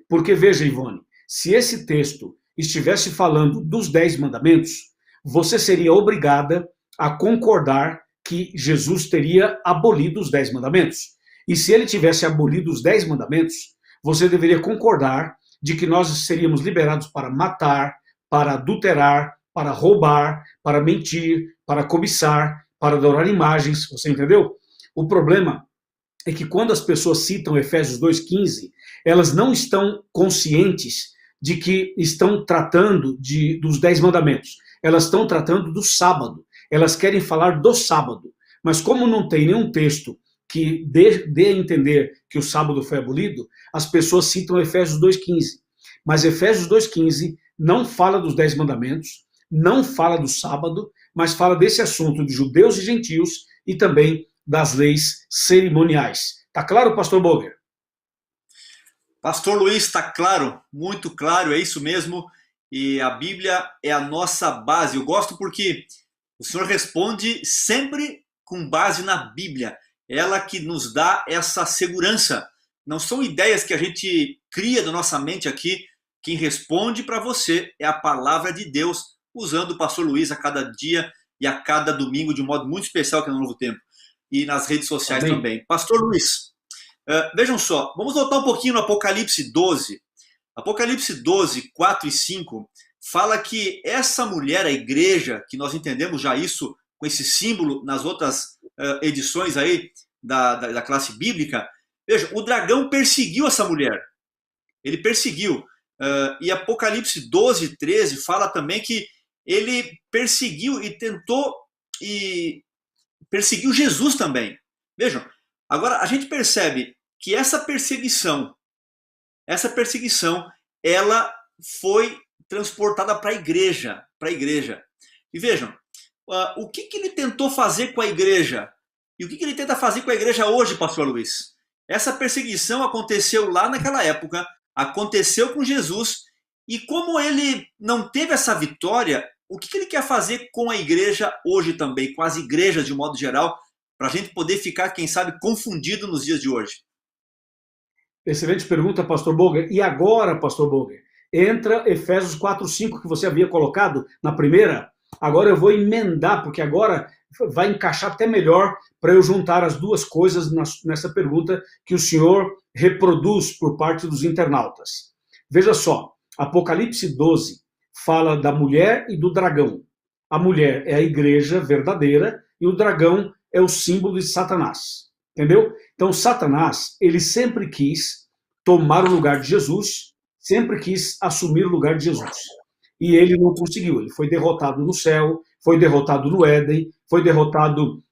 Speaker 2: Porque veja, Ivone, se esse texto estivesse falando dos 10 mandamentos, você seria obrigada a concordar que Jesus teria abolido os 10 mandamentos. E se ele tivesse abolido os 10 mandamentos, você deveria concordar de que nós seríamos liberados para matar, para adulterar, para roubar, para mentir, para cobiçar, para adorar imagens, você entendeu? O problema é que quando as pessoas citam Efésios 2,15, elas não estão conscientes de que estão tratando dos 10 mandamentos. Elas estão tratando do sábado. Elas querem falar do sábado. Mas como não tem nenhum texto que dê a entender que o sábado foi abolido, as pessoas citam Efésios 2,15. Mas Efésios 2,15 não fala dos 10 mandamentos, não fala do sábado, mas fala desse assunto de judeus e gentios e também das leis cerimoniais. Tá claro, pastor Boger?
Speaker 3: Pastor Luiz, está claro, muito claro, é isso mesmo. E a Bíblia é a nossa base. Eu gosto porque o senhor responde sempre com base na Bíblia. Ela que nos dá essa segurança. Não são ideias que a gente cria da nossa mente aqui. Quem responde para você é a palavra de Deus, usando o pastor Luiz a cada dia e a cada domingo de um modo muito especial aqui no Novo Tempo. E nas redes sociais
Speaker 2: Amém.
Speaker 3: também. Pastor Luiz, vejam só, vamos voltar um pouquinho no Apocalipse 12. Apocalipse 12, 4 e 5, fala que essa mulher, a igreja, que nós entendemos já isso com esse símbolo nas outras edições aí da classe bíblica, veja, o dragão perseguiu essa mulher. Ele perseguiu. E Apocalipse 12, 13 fala também que ele perseguiu e tentou e perseguiu Jesus também. Vejam, agora a gente percebe que essa perseguição, ela foi transportada para a igreja. E vejam, o que ele tentou fazer com a igreja? E o que ele tenta fazer com a igreja hoje, pastor Luiz? Essa perseguição aconteceu lá naquela época, aconteceu com Jesus, e como ele não teve essa vitória, o que ele quer fazer com a igreja hoje também, com as igrejas de um modo geral, para a gente poder ficar, quem sabe, confundido nos dias de hoje?
Speaker 2: Excelente pergunta, pastor Boger. E agora, pastor Boger, entra Efésios 4:5 que você havia colocado na primeira. Agora eu vou emendar, porque agora vai encaixar até melhor para eu juntar as duas coisas nessa pergunta que o senhor reproduz por parte dos internautas. Veja só, Apocalipse 12 fala da mulher e do dragão. A mulher é a igreja verdadeira e o dragão é o símbolo de Satanás. Entendeu? Então, Satanás, ele sempre quis tomar o lugar de Jesus, sempre quis assumir o lugar de Jesus. E ele não conseguiu. Ele foi derrotado no céu, foi derrotado no Éden, foi derrotado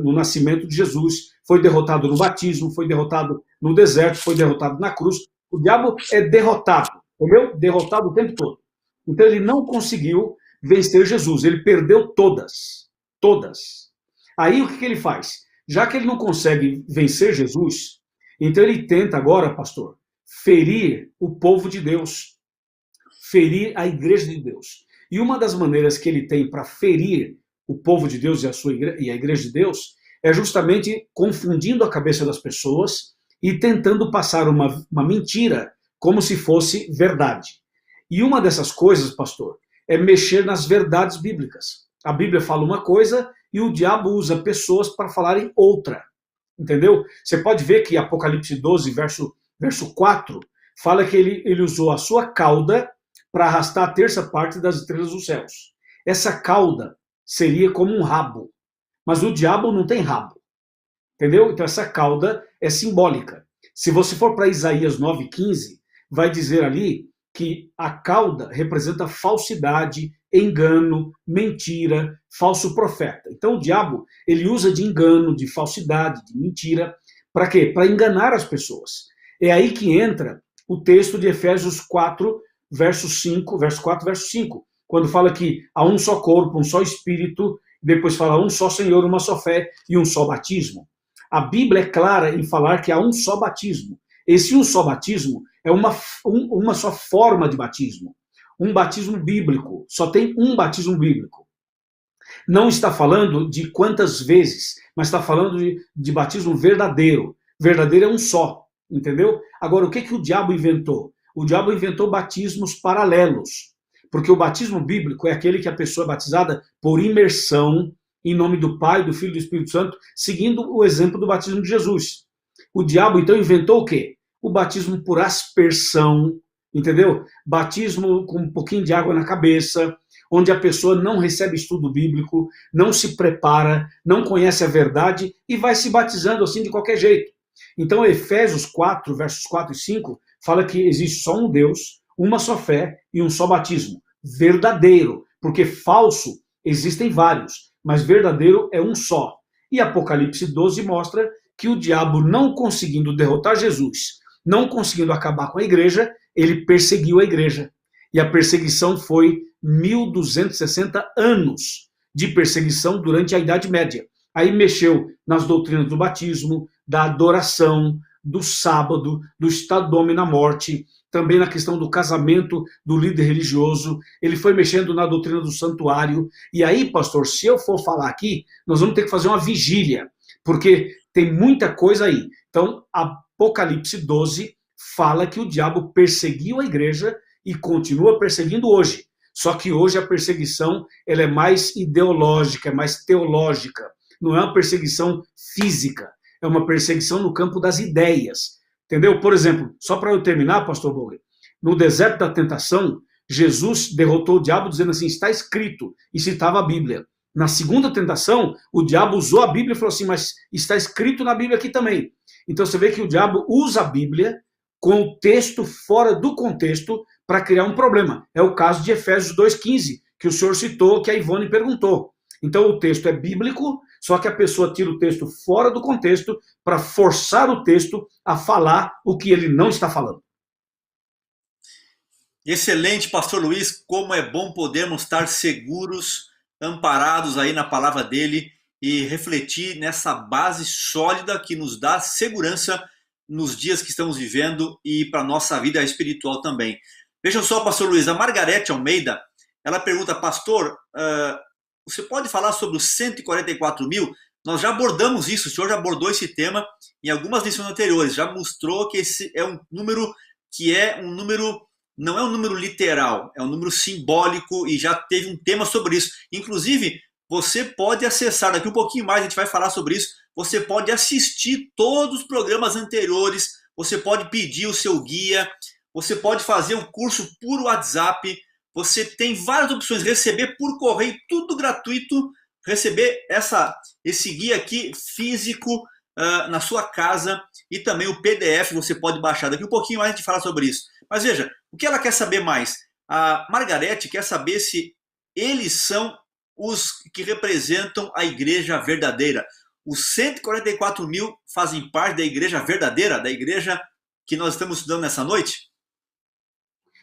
Speaker 2: no nascimento de Jesus, foi derrotado no batismo, foi derrotado no deserto, foi derrotado na cruz. O diabo é derrotado, entendeu? Derrotado o tempo todo. Então, ele não conseguiu vencer Jesus. Ele perdeu todas. Todas. Aí, o que ele faz? Já que ele não consegue vencer Jesus, então ele tenta agora, pastor, ferir o povo de Deus, ferir a igreja de Deus. E uma das maneiras que ele tem para ferir o povo de Deus e a igreja de Deus é justamente confundindo a cabeça das pessoas e tentando passar uma mentira como se fosse verdade. E uma dessas coisas, pastor, é mexer nas verdades bíblicas. A Bíblia fala uma coisa e o diabo usa pessoas para falarem outra. Entendeu? Você pode ver que Apocalipse 12, verso 4, fala que ele usou a sua cauda para arrastar a terça parte das estrelas dos céus. Essa cauda seria como um rabo. Mas o diabo não tem rabo. Entendeu? Então essa cauda é simbólica. Se você for para Isaías 9,15, vai dizer ali que a cauda representa falsidade, engano, mentira, falso profeta. Então o diabo, ele usa de engano, de falsidade, de mentira, para quê? Para enganar as pessoas. É aí que entra o texto de Efésios 4, verso 4, verso 5, quando fala que há um só corpo, um só espírito, depois fala um só Senhor, uma só fé e um só batismo. A Bíblia é clara em falar que há um só batismo. Esse um só batismo é uma só forma de batismo. Um batismo bíblico. Só tem um batismo bíblico. Não está falando de quantas vezes, mas está falando de batismo verdadeiro. Verdadeiro é um só. Entendeu? Agora, o que o diabo inventou? O diabo inventou batismos paralelos. Porque o batismo bíblico é aquele que a pessoa é batizada por imersão em nome do Pai, do Filho e do Espírito Santo, seguindo o exemplo do batismo de Jesus. O diabo, então, inventou o quê? o batismo por aspersão, entendeu? Batismo com um pouquinho de água na cabeça, onde a pessoa não recebe estudo bíblico, não se prepara, não conhece a verdade e vai se batizando assim de qualquer jeito. Então, Efésios 4, versos 4 e 5, fala que existe só um Deus, uma só fé e um só batismo. Verdadeiro, porque falso existem vários, mas verdadeiro é um só. E Apocalipse 12 mostra que o diabo, não conseguindo derrotar Jesus, não conseguindo acabar com a igreja, ele perseguiu a igreja. E a perseguição foi 1260 anos de perseguição durante a Idade Média. Aí mexeu nas doutrinas do batismo, da adoração, do sábado, do estado do homem na morte, também na questão do casamento do líder religioso. Ele foi mexendo na doutrina do santuário. E aí, pastor, se eu for falar aqui, nós vamos ter que fazer uma vigília, porque tem muita coisa aí. Então, Apocalipse 12 fala que o diabo perseguiu a igreja e continua perseguindo hoje. Só que hoje a perseguição ela é mais ideológica, é mais teológica. Não é uma perseguição física, é uma perseguição no campo das ideias. Entendeu? Por exemplo, só para eu terminar, pastor Boger, no deserto da tentação, Jesus derrotou o diabo dizendo assim, está escrito, e citava a Bíblia. Na segunda tentação, o diabo usou a Bíblia e falou assim, mas está escrito na Bíblia aqui também. Então você vê que o diabo usa a Bíblia com o texto fora do contexto para criar um problema. É o caso de Efésios 2,15, que o senhor citou, que a Ivone perguntou. Então o texto é bíblico, só que a pessoa tira o texto fora do contexto para forçar o texto a falar o que ele não está falando.
Speaker 3: Excelente, pastor Luiz, como é bom podermos estar seguros, amparados aí na palavra dele e refletir nessa base sólida que nos dá segurança nos dias que estamos vivendo e para a nossa vida espiritual também. Vejam só, pastor Luiz, a Margarete Almeida, ela pergunta, pastor, você pode falar sobre os 144 mil? Nós já abordamos isso, o senhor já abordou esse tema em algumas lições anteriores, já mostrou que esse é um número não é um número literal, é um número simbólico e já teve um tema sobre isso. Inclusive, você pode acessar, daqui um pouquinho mais a gente vai falar sobre isso, você pode assistir todos os programas anteriores, você pode pedir o seu guia, você pode fazer um curso por WhatsApp, você tem várias opções, receber por correio, tudo gratuito, receber esse guia aqui físico na sua casa e também o PDF você pode baixar. Daqui um pouquinho mais a gente fala sobre isso. Mas veja, o que ela quer saber mais? A Margarete quer saber se eles são os que representam a igreja verdadeira. Os 144 mil fazem parte da igreja verdadeira, da igreja que nós estamos estudando nessa noite?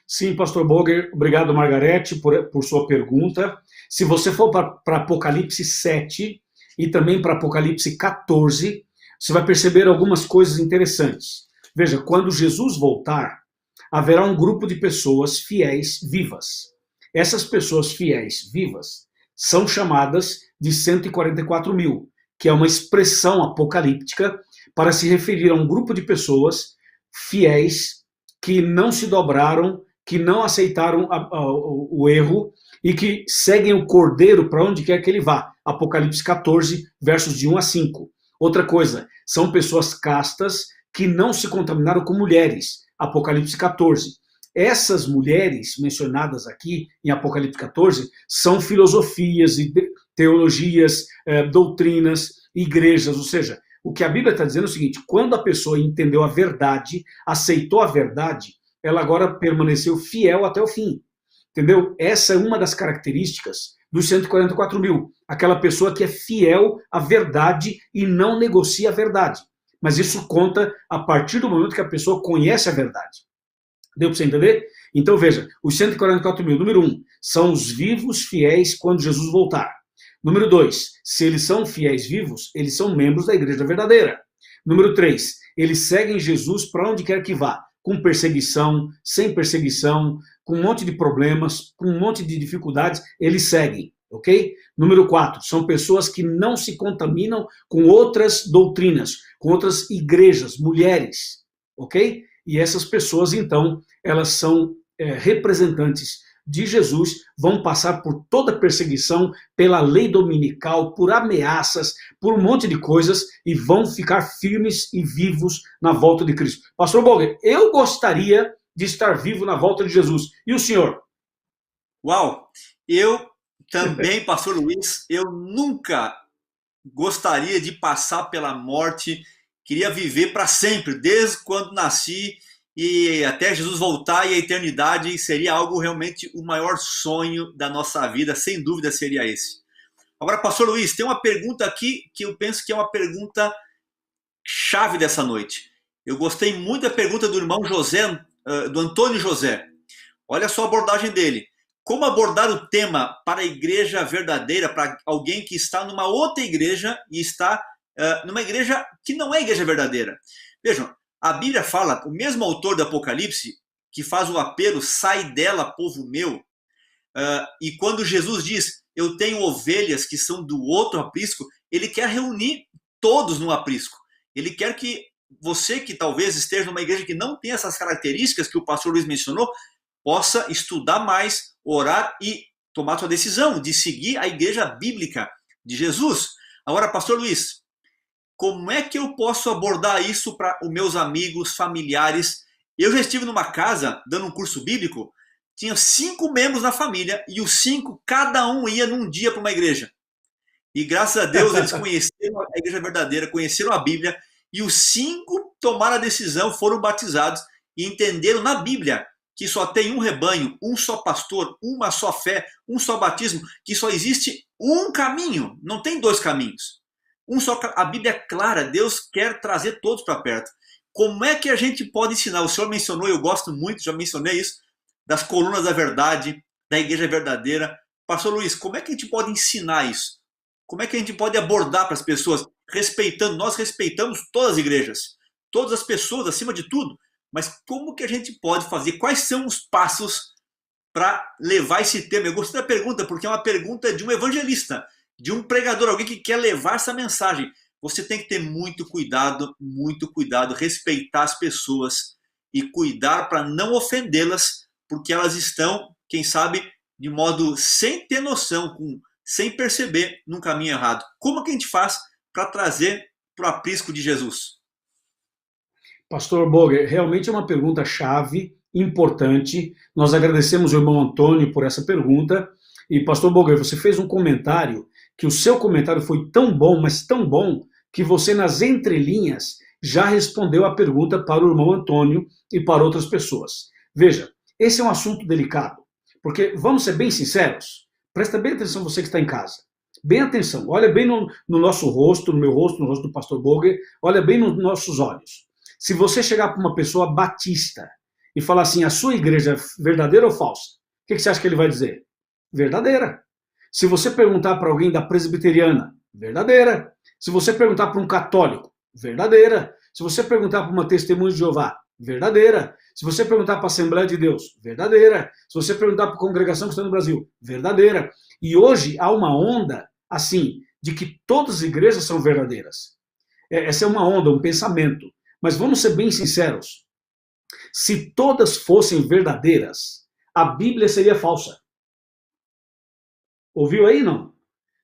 Speaker 2: Sim, pastor Boger, obrigado, Margarete, por sua pergunta. Se você for para Apocalipse 7 e também para Apocalipse 14, você vai perceber algumas coisas interessantes. Veja, quando Jesus voltar, haverá um grupo de pessoas fiéis vivas. Essas pessoas fiéis vivas são chamadas de 144 mil, que é uma expressão apocalíptica para se referir a um grupo de pessoas fiéis que não se dobraram, que não aceitaram o erro e que seguem o Cordeiro para onde quer que ele vá. Apocalipse 14, versos de 1 a 5. Outra coisa, são pessoas castas que não se contaminaram com mulheres. Apocalipse 14. Essas mulheres mencionadas aqui em Apocalipse 14 são filosofias, teologias, doutrinas, igrejas, ou seja, o que a Bíblia está dizendo é o seguinte, quando a pessoa entendeu a verdade, aceitou a verdade, ela agora permaneceu fiel até o fim, entendeu? Essa é uma das características dos 144 mil, aquela pessoa que é fiel à verdade e não negocia a verdade. Mas isso conta a partir do momento que a pessoa conhece a verdade. Deu para você entender? Então veja, os 144 mil, número 1, são os vivos fiéis quando Jesus voltar. Número 2, se eles são fiéis vivos, eles são membros da igreja verdadeira. Número 3, eles seguem Jesus para onde quer que vá, com perseguição, sem perseguição, com um monte de problemas, com um monte de dificuldades, eles seguem, ok? Número 4, são pessoas que não se contaminam com outras doutrinas, com outras igrejas, mulheres, ok? E essas pessoas, então, elas são representantes de Jesus vão passar por toda perseguição, pela lei dominical, por ameaças, por um monte de coisas e vão ficar firmes e vivos na volta de Cristo. Pastor Boger, eu gostaria de estar vivo na volta de Jesus. E o senhor?
Speaker 3: Uau! Eu também, pastor Luiz, eu nunca gostaria de passar pela morte, queria viver para sempre, desde quando nasci e até Jesus voltar e a eternidade seria algo realmente o maior sonho da nossa vida, sem dúvida seria esse. Agora, pastor Luiz, tem uma pergunta aqui que eu penso que é uma pergunta chave dessa noite. Eu gostei muito da pergunta do irmão José, do Antônio José. Olha só a abordagem dele. Como abordar o tema para a igreja verdadeira, para alguém que está numa outra igreja e está numa igreja que não é a igreja verdadeira? Vejam, a Bíblia fala, o mesmo autor do Apocalipse, que faz o apelo, sai dela, povo meu, e quando Jesus diz, eu tenho ovelhas que são do outro aprisco, ele quer reunir todos no aprisco. Ele quer que você que talvez esteja numa igreja que não tem essas características que o pastor Luiz mencionou, possa estudar mais, orar e tomar sua decisão de seguir a igreja bíblica de Jesus. Agora, pastor Luiz, como é que eu posso abordar isso para os meus amigos, familiares? Eu já estive numa casa, dando um curso bíblico, tinha 5 membros na família e os 5, cada um ia num dia para uma igreja. E graças a Deus eles conheceram a igreja verdadeira, conheceram a Bíblia, e os 5 tomaram a decisão, foram batizados e entenderam na Bíblia que só tem um rebanho, um só pastor, uma só fé, um só batismo, que só existe um caminho, não tem 2 caminhos. A Bíblia é clara, Deus quer trazer todos para perto. Como é que a gente pode ensinar? O senhor mencionou, eu gosto muito, já mencionei isso, das colunas da verdade, da igreja verdadeira. Pastor Luiz, como é que a gente pode ensinar isso? Como é que a gente pode abordar para as pessoas, respeitando? Nós respeitamos todas as igrejas, todas as pessoas acima de tudo, mas como que a gente pode fazer? Quais são os passos para levar esse tema? Eu gostei da pergunta, porque é uma pergunta de um evangelista, de um pregador, alguém que quer levar essa mensagem. Você tem que ter muito cuidado, respeitar as pessoas e cuidar para não ofendê-las, porque elas estão, quem sabe, de modo sem ter noção, sem perceber, num caminho errado. Como que a gente faz para trazer para o aprisco de Jesus?
Speaker 2: Pastor Boger, realmente é uma pergunta chave, importante. Nós agradecemos o irmão Antônio por essa pergunta. E, pastor Boger, você fez um comentário, que o seu comentário foi tão bom, mas tão bom, que você, nas entrelinhas, já respondeu a pergunta para o irmão Antônio e para outras pessoas. Veja, esse é um assunto delicado, porque, vamos ser bem sinceros, presta bem atenção você que está em casa. Bem atenção, olha bem no nosso rosto, no meu rosto, no rosto do pastor Boger, olha bem nos nossos olhos. Se você chegar para uma pessoa batista e falar assim, a sua igreja é verdadeira ou falsa? O que você acha que ele vai dizer? Verdadeira. Se você perguntar para alguém da presbiteriana, verdadeira. Se você perguntar para um católico, verdadeira. Se você perguntar para uma testemunha de Jeová, verdadeira. Se você perguntar para a Assembleia de Deus, verdadeira. Se você perguntar para a Congregação Cristã no Brasil, verdadeira. E hoje há uma onda, assim, de que todas as igrejas são verdadeiras. Essa é uma onda, um pensamento. Mas vamos ser bem sinceros. Se todas fossem verdadeiras, a Bíblia seria falsa. Ouviu aí, não?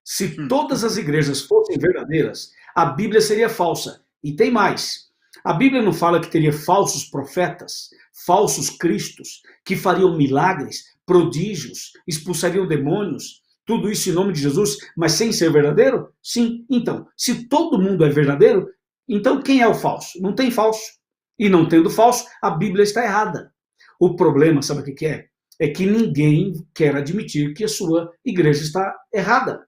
Speaker 2: Se todas as igrejas fossem verdadeiras, a Bíblia seria falsa. E tem mais. A Bíblia não fala que teria falsos profetas, falsos cristos, que fariam milagres, prodígios, expulsariam demônios, tudo isso em nome de Jesus, mas sem ser verdadeiro? Sim. Então, se todo mundo é verdadeiro, então quem é o falso? Não tem falso. E não tendo falso, a Bíblia está errada. O problema, sabe o que é? É que ninguém quer admitir que a sua igreja está errada.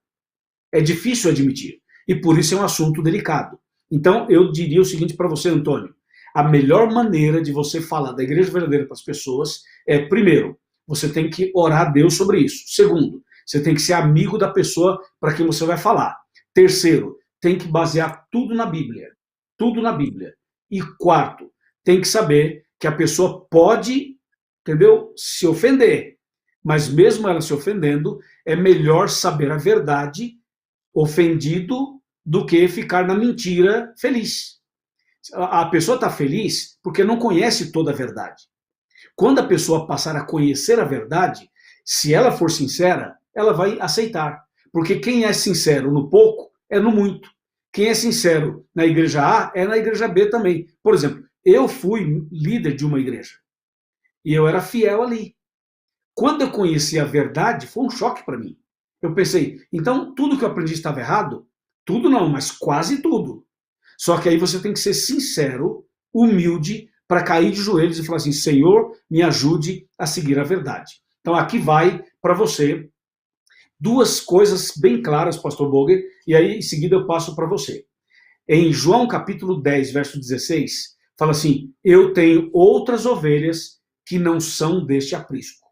Speaker 2: É difícil admitir. E por isso é um assunto delicado. Então, eu diria o seguinte para você, Antônio. A melhor maneira de você falar da igreja verdadeira para as pessoas é, primeiro, você tem que orar a Deus sobre isso. Segundo, você tem que ser amigo da pessoa para quem você vai falar. Terceiro, tem que basear tudo na Bíblia. Tudo na Bíblia. E quarto, tem que saber que a pessoa pode, entendeu, se ofender. Mas mesmo ela se ofendendo, é melhor saber a verdade, ofendido, do que ficar na mentira feliz. A pessoa está feliz porque não conhece toda a verdade. Quando a pessoa passar a conhecer a verdade, Se ela for sincera, ela vai aceitar. Porque quem é sincero no pouco, é no muito. Quem é sincero na igreja A, é na igreja B também. Por exemplo, eu fui líder de uma igreja. E eu era fiel ali. Quando eu conheci a verdade, foi um choque para mim. Eu pensei, então tudo que eu aprendi estava errado? Tudo não, mas quase tudo. Só que aí você tem que ser sincero, humilde, para cair de joelhos e falar assim, Senhor, me ajude a seguir a verdade. Então aqui vai para você duas coisas bem claras, pastor Boger, e aí em seguida eu passo para você. Em João capítulo 10, verso 16, fala assim, eu tenho outras ovelhas que não são deste aprisco.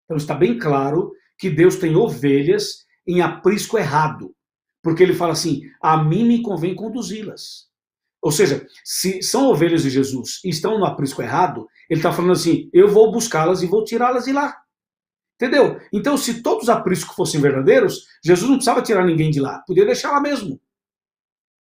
Speaker 2: Então está bem claro que Deus tem ovelhas em aprisco errado. Porque ele fala assim, a mim me convém conduzi-las. Ou seja, se são ovelhas de Jesus e estão no aprisco errado, ele está falando assim, eu vou buscá-las e vou tirá-las de lá. Entendeu? Então, se todos os apriscos fossem verdadeiros, Jesus não precisava tirar ninguém de lá, podia deixar lá mesmo.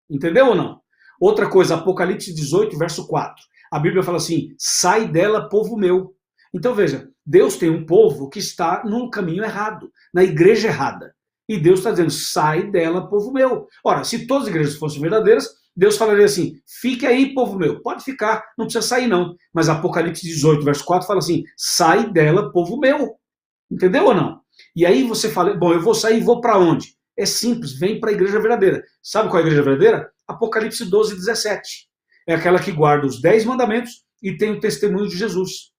Speaker 2: Entendeu ou não? Outra coisa, Apocalipse 18, verso 4. A Bíblia fala assim, sai dela, povo meu. Então veja, Deus tem um povo que está no caminho errado, na igreja errada. E Deus está dizendo, sai dela, povo meu. Ora, se todas as igrejas fossem verdadeiras, Deus falaria assim, fique aí, povo meu, pode ficar, não precisa sair não. Mas Apocalipse 18, verso 4 fala assim, sai dela, povo meu. Entendeu ou não? E aí você fala, bom, eu vou sair e vou para onde? É simples, vem para a igreja verdadeira. Sabe qual é a igreja verdadeira? Apocalipse 12, 17. É aquela que guarda os 10 mandamentos e tem o testemunho de Jesus.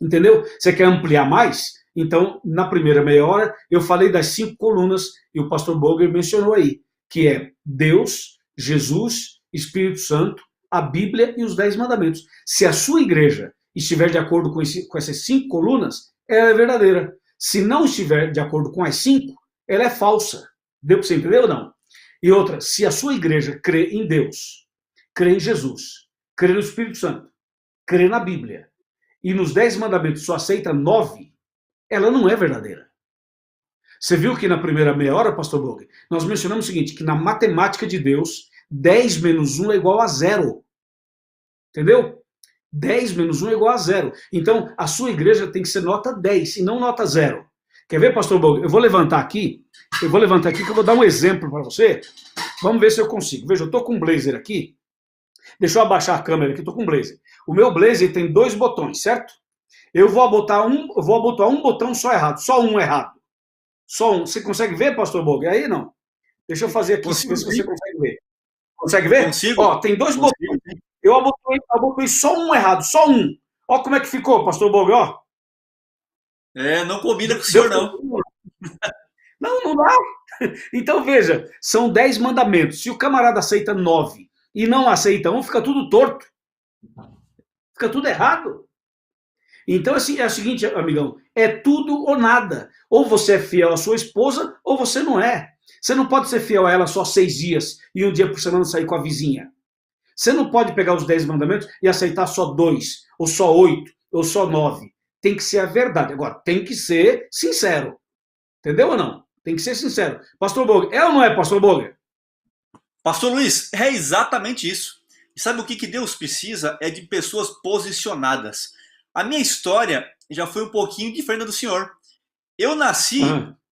Speaker 2: Entendeu? Você quer ampliar mais? Então, na primeira meia hora, eu falei das 5 colunas, e o pastor Boger mencionou aí, que é Deus, Jesus, Espírito Santo, a Bíblia e os 10 mandamentos. Se a sua igreja estiver de acordo com essas 5 colunas, ela é verdadeira. Se não estiver de acordo com as 5, ela é falsa. Deu para você entender ou não? E outra, se a sua igreja crê em Deus, crê em Jesus, crê no Espírito Santo, crê na Bíblia, e nos 10 mandamentos só aceita 9, ela não é verdadeira. Você viu que na primeira meia hora, pastor Boger, nós mencionamos o seguinte, que na matemática de Deus, 10 menos 1 é igual a 0. Entendeu? 10 menos 1 é igual a 0. Então, a sua igreja tem que ser nota 10 e não nota 0. Quer ver, pastor Boger? Eu vou levantar aqui que eu vou dar um exemplo para você. Vamos ver se eu consigo. Veja, eu estou com um blazer aqui. Deixa eu abaixar a câmera aqui, estou com um blazer. O meu blazer tem 2 botões, certo? Eu vou botar um botão só errado, só um errado. Só um. Você consegue ver, pastor Boger? Aí não. Deixa eu fazer aqui, ver se você consegue ver. Consegue ver?
Speaker 3: Consigo.
Speaker 2: Ó, tem 2 botões. Eu abotei só um errado, só um. Ó como é que ficou, pastor Boger, ó.
Speaker 3: Não combina com o senhor, não.
Speaker 2: Não dá. Então, veja, são 10 mandamentos. Se o camarada aceita 9 e não aceita 1, fica tudo torto. Fica tudo errado. Então, assim, é o seguinte, amigão, é tudo ou nada. Ou você é fiel à sua esposa, ou você não é. Você não pode ser fiel a ela só 6 dias e um dia por semana sair com a vizinha. Você não pode pegar os 10 mandamentos e aceitar só 2, ou só 8, ou só 9. Tem que ser a verdade. Agora, tem que ser sincero. Entendeu ou não? Tem que ser sincero. Pastor Boger, é ou não é, pastor Boger?
Speaker 3: Pastor Luiz, é exatamente isso. E sabe o que Deus precisa? É de pessoas posicionadas. A minha história já foi um pouquinho diferente da do senhor. Eu nasci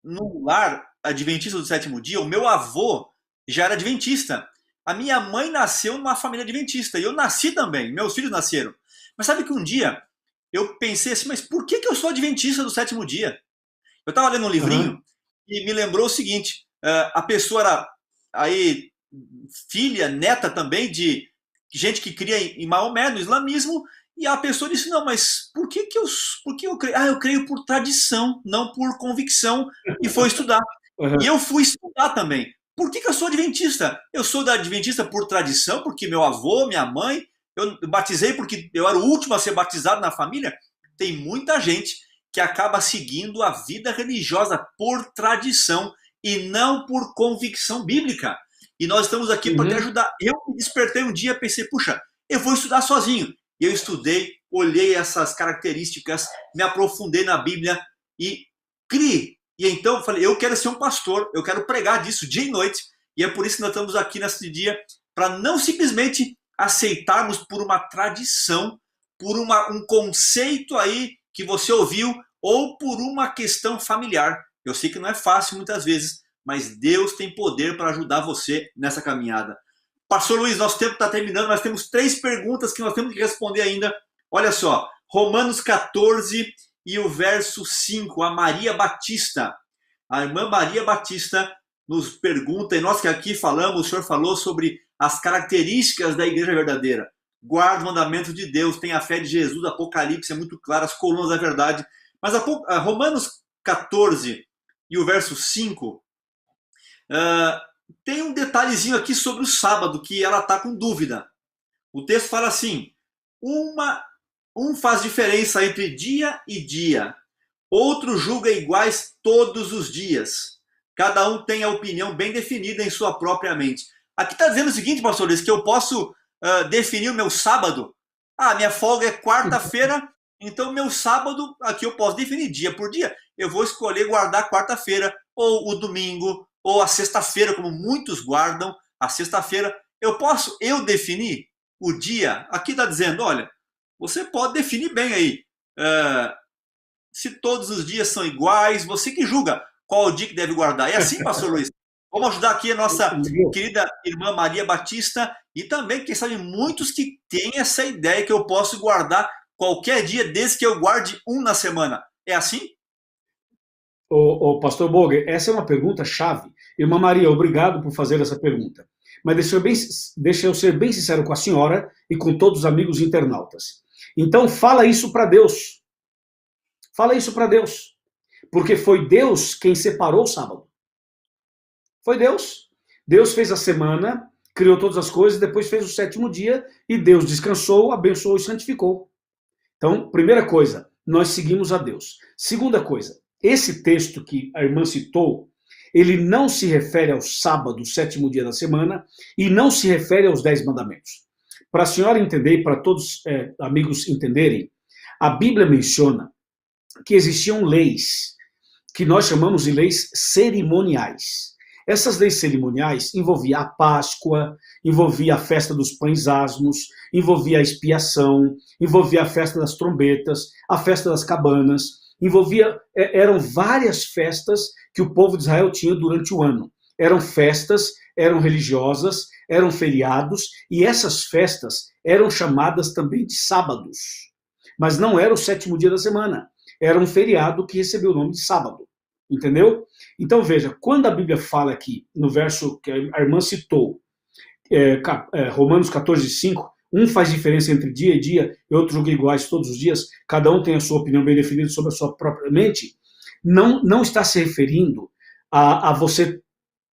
Speaker 3: num lar adventista do 7º dia, o meu avô já era adventista. A minha mãe nasceu numa família adventista e eu nasci também, meus filhos nasceram. Mas sabe que um dia eu pensei assim, mas por que eu sou adventista do 7º dia? Eu estava lendo um livrinho e me lembrou o seguinte, a pessoa era aí filha, neta também de gente que cria em Maomé, no islamismo, e a pessoa disse, não, mas por que eu creio? Eu creio por tradição, não por convicção, e foi estudar. E eu fui estudar também. Por que eu sou adventista? Eu sou adventista por tradição, porque meu avô, minha mãe, eu batizei porque eu era o último a ser batizado na família. Tem muita gente que acaba seguindo a vida religiosa por tradição e não por convicção bíblica. E nós estamos aqui para te ajudar. Eu me despertei um dia e pensei, puxa, eu vou estudar sozinho. E eu estudei, olhei essas características, me aprofundei na Bíblia e criei. E então eu falei, eu quero ser um pastor, eu quero pregar disso dia e noite. E é por isso que nós estamos aqui nesse dia, para não simplesmente aceitarmos por uma tradição, por um conceito aí que você ouviu, ou por uma questão familiar. Eu sei que não é fácil muitas vezes, mas Deus tem poder para ajudar você nessa caminhada. Pastor Luiz, nosso tempo está terminando, nós temos 3 perguntas que nós temos que responder ainda. Olha só, Romanos 14 e o verso 5, a Maria Batista. A irmã Maria Batista nos pergunta, e nós que aqui falamos, o senhor falou sobre as características da igreja verdadeira. Guarda o mandamento de Deus, tem a fé de Jesus, Apocalipse é muito claro, as colunas da verdade. Mas Romanos 14 e o verso 5, tem um detalhezinho aqui sobre o sábado, que ela está com dúvida. O texto fala assim, um faz diferença entre dia e dia, outro julga iguais todos os dias. Cada um tem a opinião bem definida em sua própria mente. Aqui está dizendo o seguinte, pastor Luiz, que eu posso definir o meu sábado. Minha folga é quarta-feira, então meu sábado, aqui eu posso definir dia por dia. Eu vou escolher guardar quarta-feira, ou o domingo, ou a sexta-feira, como muitos guardam, a sexta-feira. Eu posso definir o dia? Aqui está dizendo, olha, você pode definir bem aí. Se todos os dias são iguais, você que julga qual o dia que deve guardar. É assim, pastor Luiz? Vamos ajudar aqui a nossa querida irmã Maria Batista e também, quem sabe, muitos que têm essa ideia que eu posso guardar qualquer dia, desde que eu guarde um na semana. É assim?
Speaker 2: Pastor Boger, essa é uma pergunta chave. Irmã Maria, obrigado por fazer essa pergunta. Mas deixa eu ser bem sincero com a senhora e com todos os amigos internautas. Então, fala isso para Deus. Fala isso para Deus. Porque foi Deus quem separou o sábado. Foi Deus. Deus fez a semana, criou todas as coisas, depois fez o 7º dia e Deus descansou, abençoou e santificou. Então, primeira coisa, nós seguimos a Deus. Segunda coisa, esse texto que a irmã citou, ele não se refere ao sábado, 7º dia da semana, e não se refere aos 10 mandamentos. Para a senhora entender e para todos amigos entenderem, a Bíblia menciona que existiam leis, que nós chamamos de leis cerimoniais. Essas leis cerimoniais envolviam a Páscoa, envolvia a festa dos pães asmos, envolvia a expiação, envolvia a festa das trombetas, a festa das cabanas, eram várias festas que o povo de Israel tinha durante o ano. Eram festas, eram religiosas, eram feriados, e essas festas eram chamadas também de sábados. Mas não era o 7º dia da semana, era um feriado que recebeu o nome de sábado. Entendeu? Então veja, quando a Bíblia fala aqui, no verso que a irmã citou, Romanos 14, 5, um faz diferença entre dia e dia, e outro julga iguais todos os dias, cada um tem a sua opinião bem definida sobre a sua própria mente, não está se referindo a você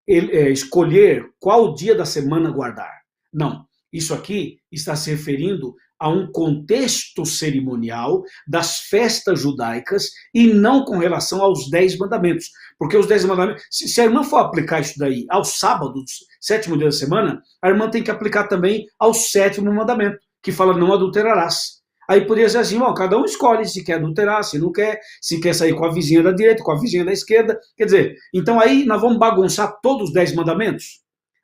Speaker 2: escolher qual dia da semana guardar. Não, isso aqui está se referindo a um contexto cerimonial das festas judaicas e não com relação aos 10 mandamentos. Porque os 10 mandamentos, se a irmã for aplicar isso daí ao sábado, 7º dia da semana, a irmã tem que aplicar também ao 7º mandamento, que fala não adulterarás. Aí poderia ser assim, cada um escolhe se quer adulterar, se não quer, se quer sair com a vizinha da direita, com a vizinha da esquerda. Quer dizer, então aí nós vamos bagunçar todos os 10 mandamentos?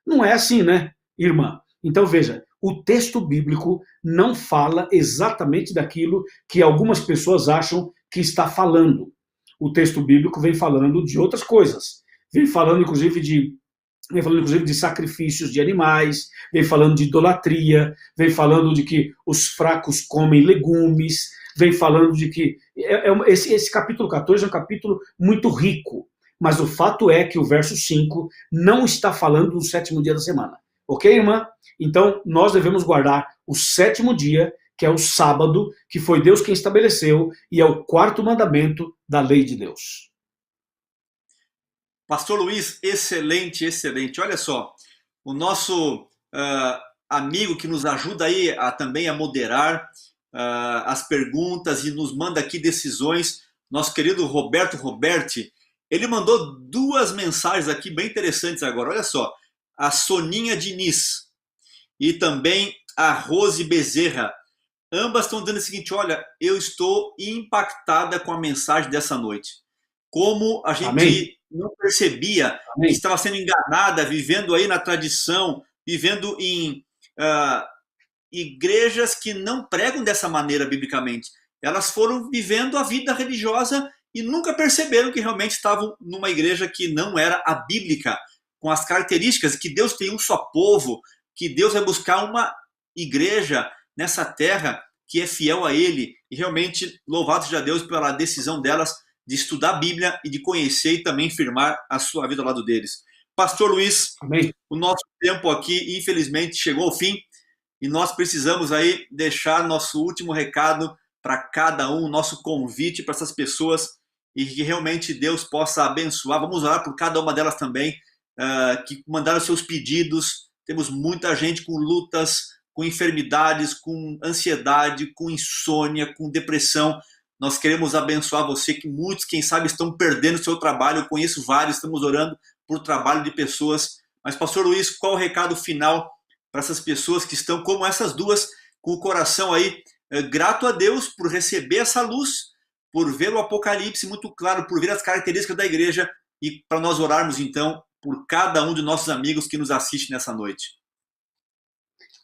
Speaker 2: Não é assim, né, irmã? Então veja, o texto bíblico não fala exatamente daquilo que algumas pessoas acham que está falando. O texto bíblico vem falando de outras coisas. Vem falando, inclusive, de sacrifícios de animais, vem falando de idolatria, vem falando de que os fracos comem legumes, vem falando de que... Esse capítulo 14 é um capítulo muito rico, mas o fato é que o verso 5 não está falando do 7º dia da semana. Ok, irmã? Então, nós devemos guardar o 7º dia, que é o sábado, que foi Deus quem estabeleceu, e é o 4º mandamento da lei de Deus.
Speaker 3: Pastor Luiz, excelente, excelente. Olha só, o nosso amigo que nos ajuda aí também a moderar as perguntas e nos manda aqui decisões, nosso querido Roberto Roberti, ele mandou 2 mensagens aqui bem interessantes agora. Olha só, a Soninha Diniz e também a Rose Bezerra. Ambas estão dizendo o seguinte, olha, eu estou impactada com a mensagem dessa noite. Como a gente
Speaker 2: Amém.
Speaker 3: Não percebia que estava sendo enganada, vivendo aí na tradição, vivendo em igrejas que não pregam dessa maneira biblicamente. elas foram vivendo a vida religiosa e nunca perceberam que realmente estavam numa igreja que não era a bíblica, com as características que Deus tem um só povo, que Deus vai buscar uma igreja nessa terra que é fiel a Ele. E realmente, louvado seja Deus pela decisão delas de estudar a Bíblia e de conhecer e também firmar a sua vida ao lado deles. Pastor Luiz,
Speaker 2: Amém.
Speaker 3: O nosso tempo aqui, infelizmente, chegou ao fim e nós precisamos aí deixar nosso último recado para cada um, nosso convite para essas pessoas e que realmente Deus possa abençoar. Vamos orar por cada uma delas também, que mandaram seus pedidos. Temos muita gente com lutas, com enfermidades, com ansiedade, com insônia, com depressão. Nós queremos abençoar você, que muitos, quem sabe, estão perdendo o seu trabalho. Eu conheço vários, estamos orando por trabalho de pessoas. Mas, pastor Luiz, qual o recado final para essas pessoas que estão, como essas duas, com o coração aí grato a Deus por receber essa luz, por ver o Apocalipse muito claro, por ver as características da igreja e para nós orarmos, então, por cada um de nossos amigos que nos assiste nessa noite.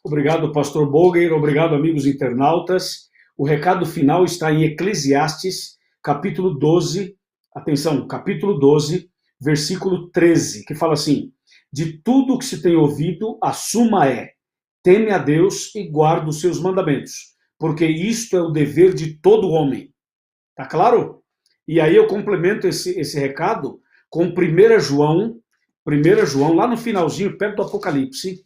Speaker 2: Obrigado, pastor Boger. Obrigado, amigos internautas. O recado final está em Eclesiastes, capítulo 12. Atenção, capítulo 12, versículo 13, que fala assim: de tudo que se tem ouvido, a suma é: teme a Deus e guarda os seus mandamentos, porque isto é o dever de todo homem. Tá claro? E aí eu complemento esse recado com 1 João, lá no finalzinho, perto do Apocalipse,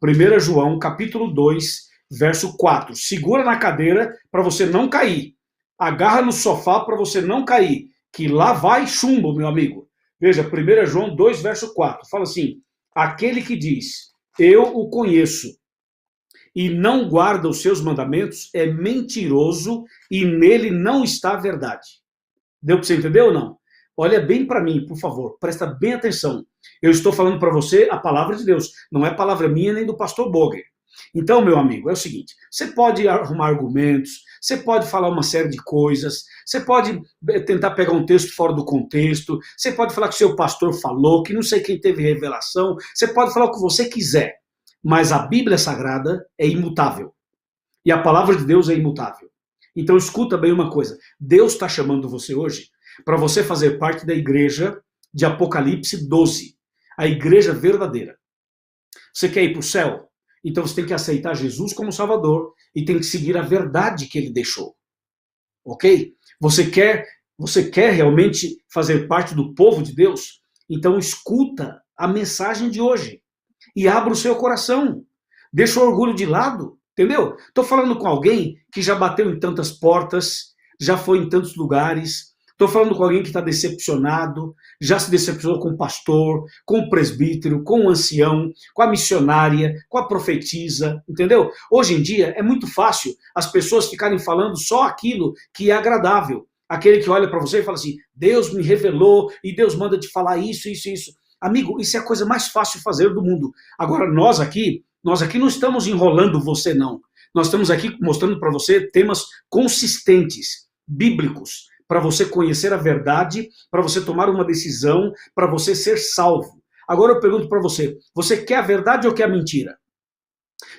Speaker 2: 1 João, capítulo 2, verso 4. Segura na cadeira para você não cair. Agarra no sofá para você não cair, que lá vai chumbo, meu amigo. Veja, 1 João 2, verso 4. Fala assim: aquele que diz, eu o conheço, e não guarda os seus mandamentos, é mentiroso e nele não está a verdade. Deu para você entender ou não? Olha bem para mim, por favor, presta bem atenção. Eu estou falando para você a palavra de Deus, não é palavra minha nem do pastor Boger. Então, meu amigo, é o seguinte: você pode arrumar argumentos, você pode falar uma série de coisas, você pode tentar pegar um texto fora do contexto, você pode falar que o seu pastor falou, que não sei quem teve revelação, você pode falar o que você quiser, mas a Bíblia Sagrada é imutável. E a palavra de Deus é imutável. Então escuta bem uma coisa: Deus está chamando você hoje para você fazer parte da igreja de Apocalipse 12, a igreja verdadeira. Você quer ir para o céu? Então você tem que aceitar Jesus como Salvador e tem que seguir a verdade que ele deixou. Ok? Você quer realmente fazer parte do povo de Deus? Então escuta a mensagem de hoje e abra o seu coração. Deixa o orgulho de lado, entendeu? Estou falando com alguém que já bateu em tantas portas, já foi em tantos lugares. Estou falando com alguém que está decepcionado, já se decepcionou com o pastor, com o presbítero, com o ancião, com a missionária, com a profetisa, entendeu? Hoje em dia é muito fácil as pessoas ficarem falando só aquilo que é agradável. Aquele que olha para você e fala assim: Deus me revelou e Deus manda te falar isso, isso, isso. Amigo, isso é a coisa mais fácil de fazer do mundo. Agora, nós aqui não estamos enrolando você, não. Nós estamos aqui mostrando para você temas consistentes, bíblicos, para você conhecer a verdade, para você tomar uma decisão, para você ser salvo. Agora eu pergunto para você: você quer a verdade ou quer a mentira?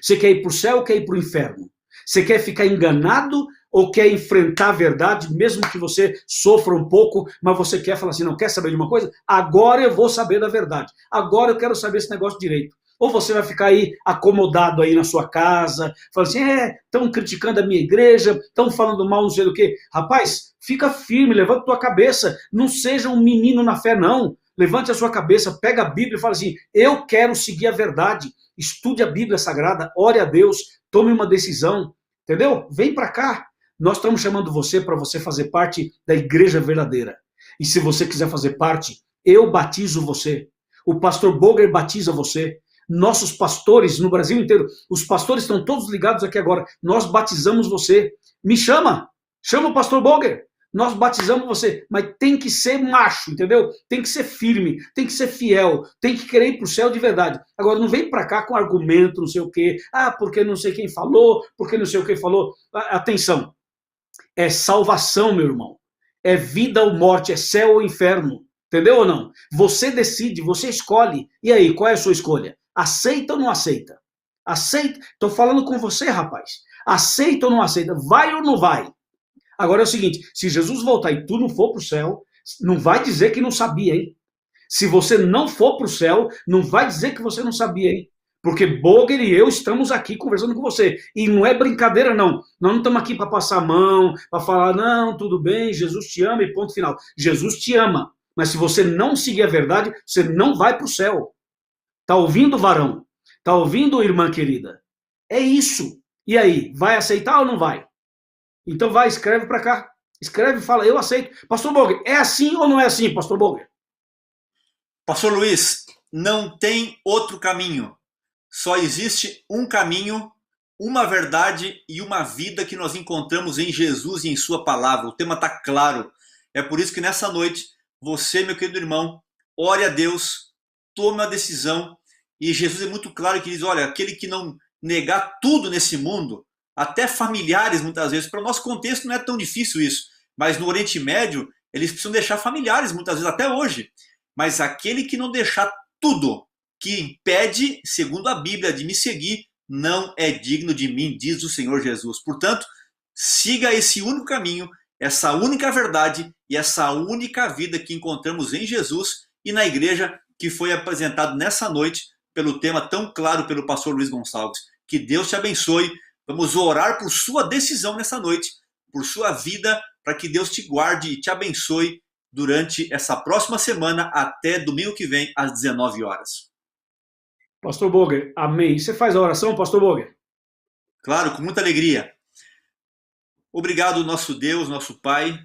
Speaker 2: Você quer ir para o céu ou quer ir para o inferno? Você quer ficar enganado ou quer enfrentar a verdade, mesmo que você sofra um pouco, mas você quer falar assim: não, quer saber de uma coisa? Agora eu vou saber da verdade. Agora eu quero saber esse negócio direito. Ou você vai ficar aí acomodado aí na sua casa, falando assim: estão criticando a minha igreja, estão falando mal, não sei do que. Rapaz, fica firme, levanta a tua cabeça, não seja um menino na fé, não. Levante a sua cabeça, pega a Bíblia e fala assim: eu quero seguir a verdade. Estude a Bíblia Sagrada, ore a Deus, tome uma decisão, entendeu? Vem para cá. Nós estamos chamando você para você fazer parte da igreja verdadeira. E se você quiser fazer parte, eu batizo você. O pastor Boger batiza você. Nossos pastores no Brasil inteiro, os pastores estão todos ligados aqui agora. Nós batizamos você. Me chama o pastor Boger. Nós batizamos você, mas tem que ser macho, entendeu? Tem que ser firme, tem que ser fiel, tem que querer ir para o céu de verdade. Agora, não vem para cá com argumento, não sei o quê. Porque não sei quem falou, porque não sei o que falou. Atenção, é salvação, meu irmão. É vida ou morte, é céu ou inferno. Entendeu ou não? Você decide, você escolhe. E aí, qual é a sua escolha? Aceita ou não aceita? Aceita? Estou falando com você, rapaz. Aceita ou não aceita? Vai ou não vai? Agora é o seguinte, se Jesus voltar e tu não for para o céu, não vai dizer que não sabia, hein? Se você não for para o céu, não vai dizer que você não sabia, hein? Porque Boger e eu estamos aqui conversando com você. E não é brincadeira, não. Nós não estamos aqui para passar a mão, para falar, não, tudo bem, Jesus te ama e ponto final. Jesus te ama. Mas se você não seguir a verdade, você não vai para o céu. Tá ouvindo, varão? Tá ouvindo, irmã querida? É isso. E aí, vai aceitar ou não vai? Então vai, escreve para cá. Escreve e fala, eu aceito. Pastor Boger, é assim ou não é assim, Pastor Boger?
Speaker 3: Pastor Luiz, não tem outro caminho. Só existe um caminho, uma verdade e uma vida que nós encontramos em Jesus e em sua palavra. O tema está claro. É por isso que nessa noite, você, meu querido irmão, ore a Deus, tome uma decisão. E Jesus é muito claro que diz, olha, aquele que não negar tudo nesse mundo, até familiares muitas vezes, para o nosso contexto não é tão difícil isso, mas no Oriente Médio, eles precisam deixar familiares muitas vezes, até hoje. Mas aquele que não deixar tudo, que impede, segundo a Bíblia, de me seguir, não é digno de mim, diz o Senhor Jesus. Portanto, siga esse único caminho, essa única verdade e essa única vida que encontramos em Jesus e na igreja que foi apresentado nessa noite pelo tema tão claro pelo pastor Luiz Gonçalves. Que Deus te abençoe. Vamos orar por sua decisão nessa noite, por sua vida, para que Deus te guarde e te abençoe durante essa próxima semana até domingo que vem às 19 horas.
Speaker 2: Pastor Boger, amém. Você faz a oração, Pastor Boger?
Speaker 3: Claro, com muita alegria. Obrigado, nosso Deus, nosso Pai,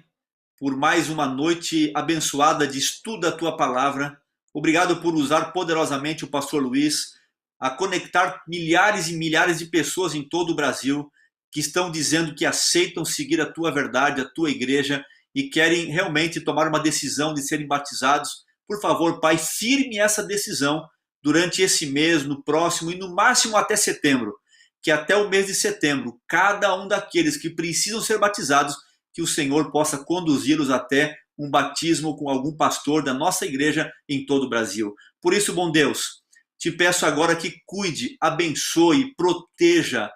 Speaker 3: por mais uma noite abençoada de estudo da Tua Palavra. Obrigado por usar poderosamente o pastor Luiz a conectar milhares e milhares de pessoas em todo o Brasil que estão dizendo que aceitam seguir a Tua verdade, a Tua igreja e querem realmente tomar uma decisão de serem batizados. Por favor, Pai, firme essa decisão durante esse mês, no próximo e no máximo até setembro. Que até o mês de setembro, cada um daqueles que precisam ser batizados, que o Senhor possa conduzi-los até um batismo com algum pastor da nossa igreja em todo o Brasil. Por isso, bom Deus, te peço agora que cuide, abençoe, proteja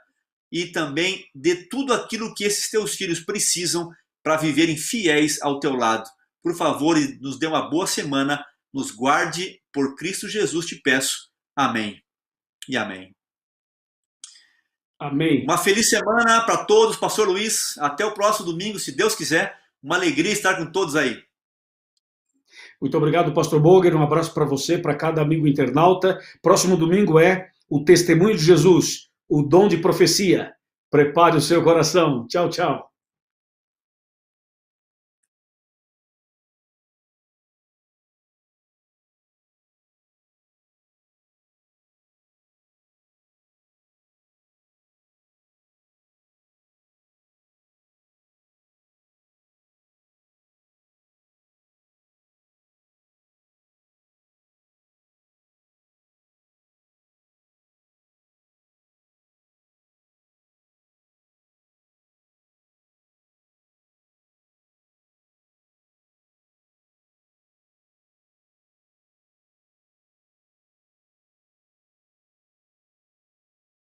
Speaker 3: e também dê tudo aquilo que esses teus filhos precisam para viverem fiéis ao teu lado. Por favor, nos dê uma boa semana, nos guarde, por Cristo Jesus te peço. Amém e amém.
Speaker 2: Amém.
Speaker 3: Uma feliz semana para todos, pastor Luiz. Até o próximo domingo, se Deus quiser. Uma alegria estar com todos aí.
Speaker 2: Muito obrigado, pastor Boger. Um abraço para você, para cada amigo internauta. Próximo domingo é o Testemunho de Jesus, o dom de profecia. Prepare o seu coração. Tchau, tchau.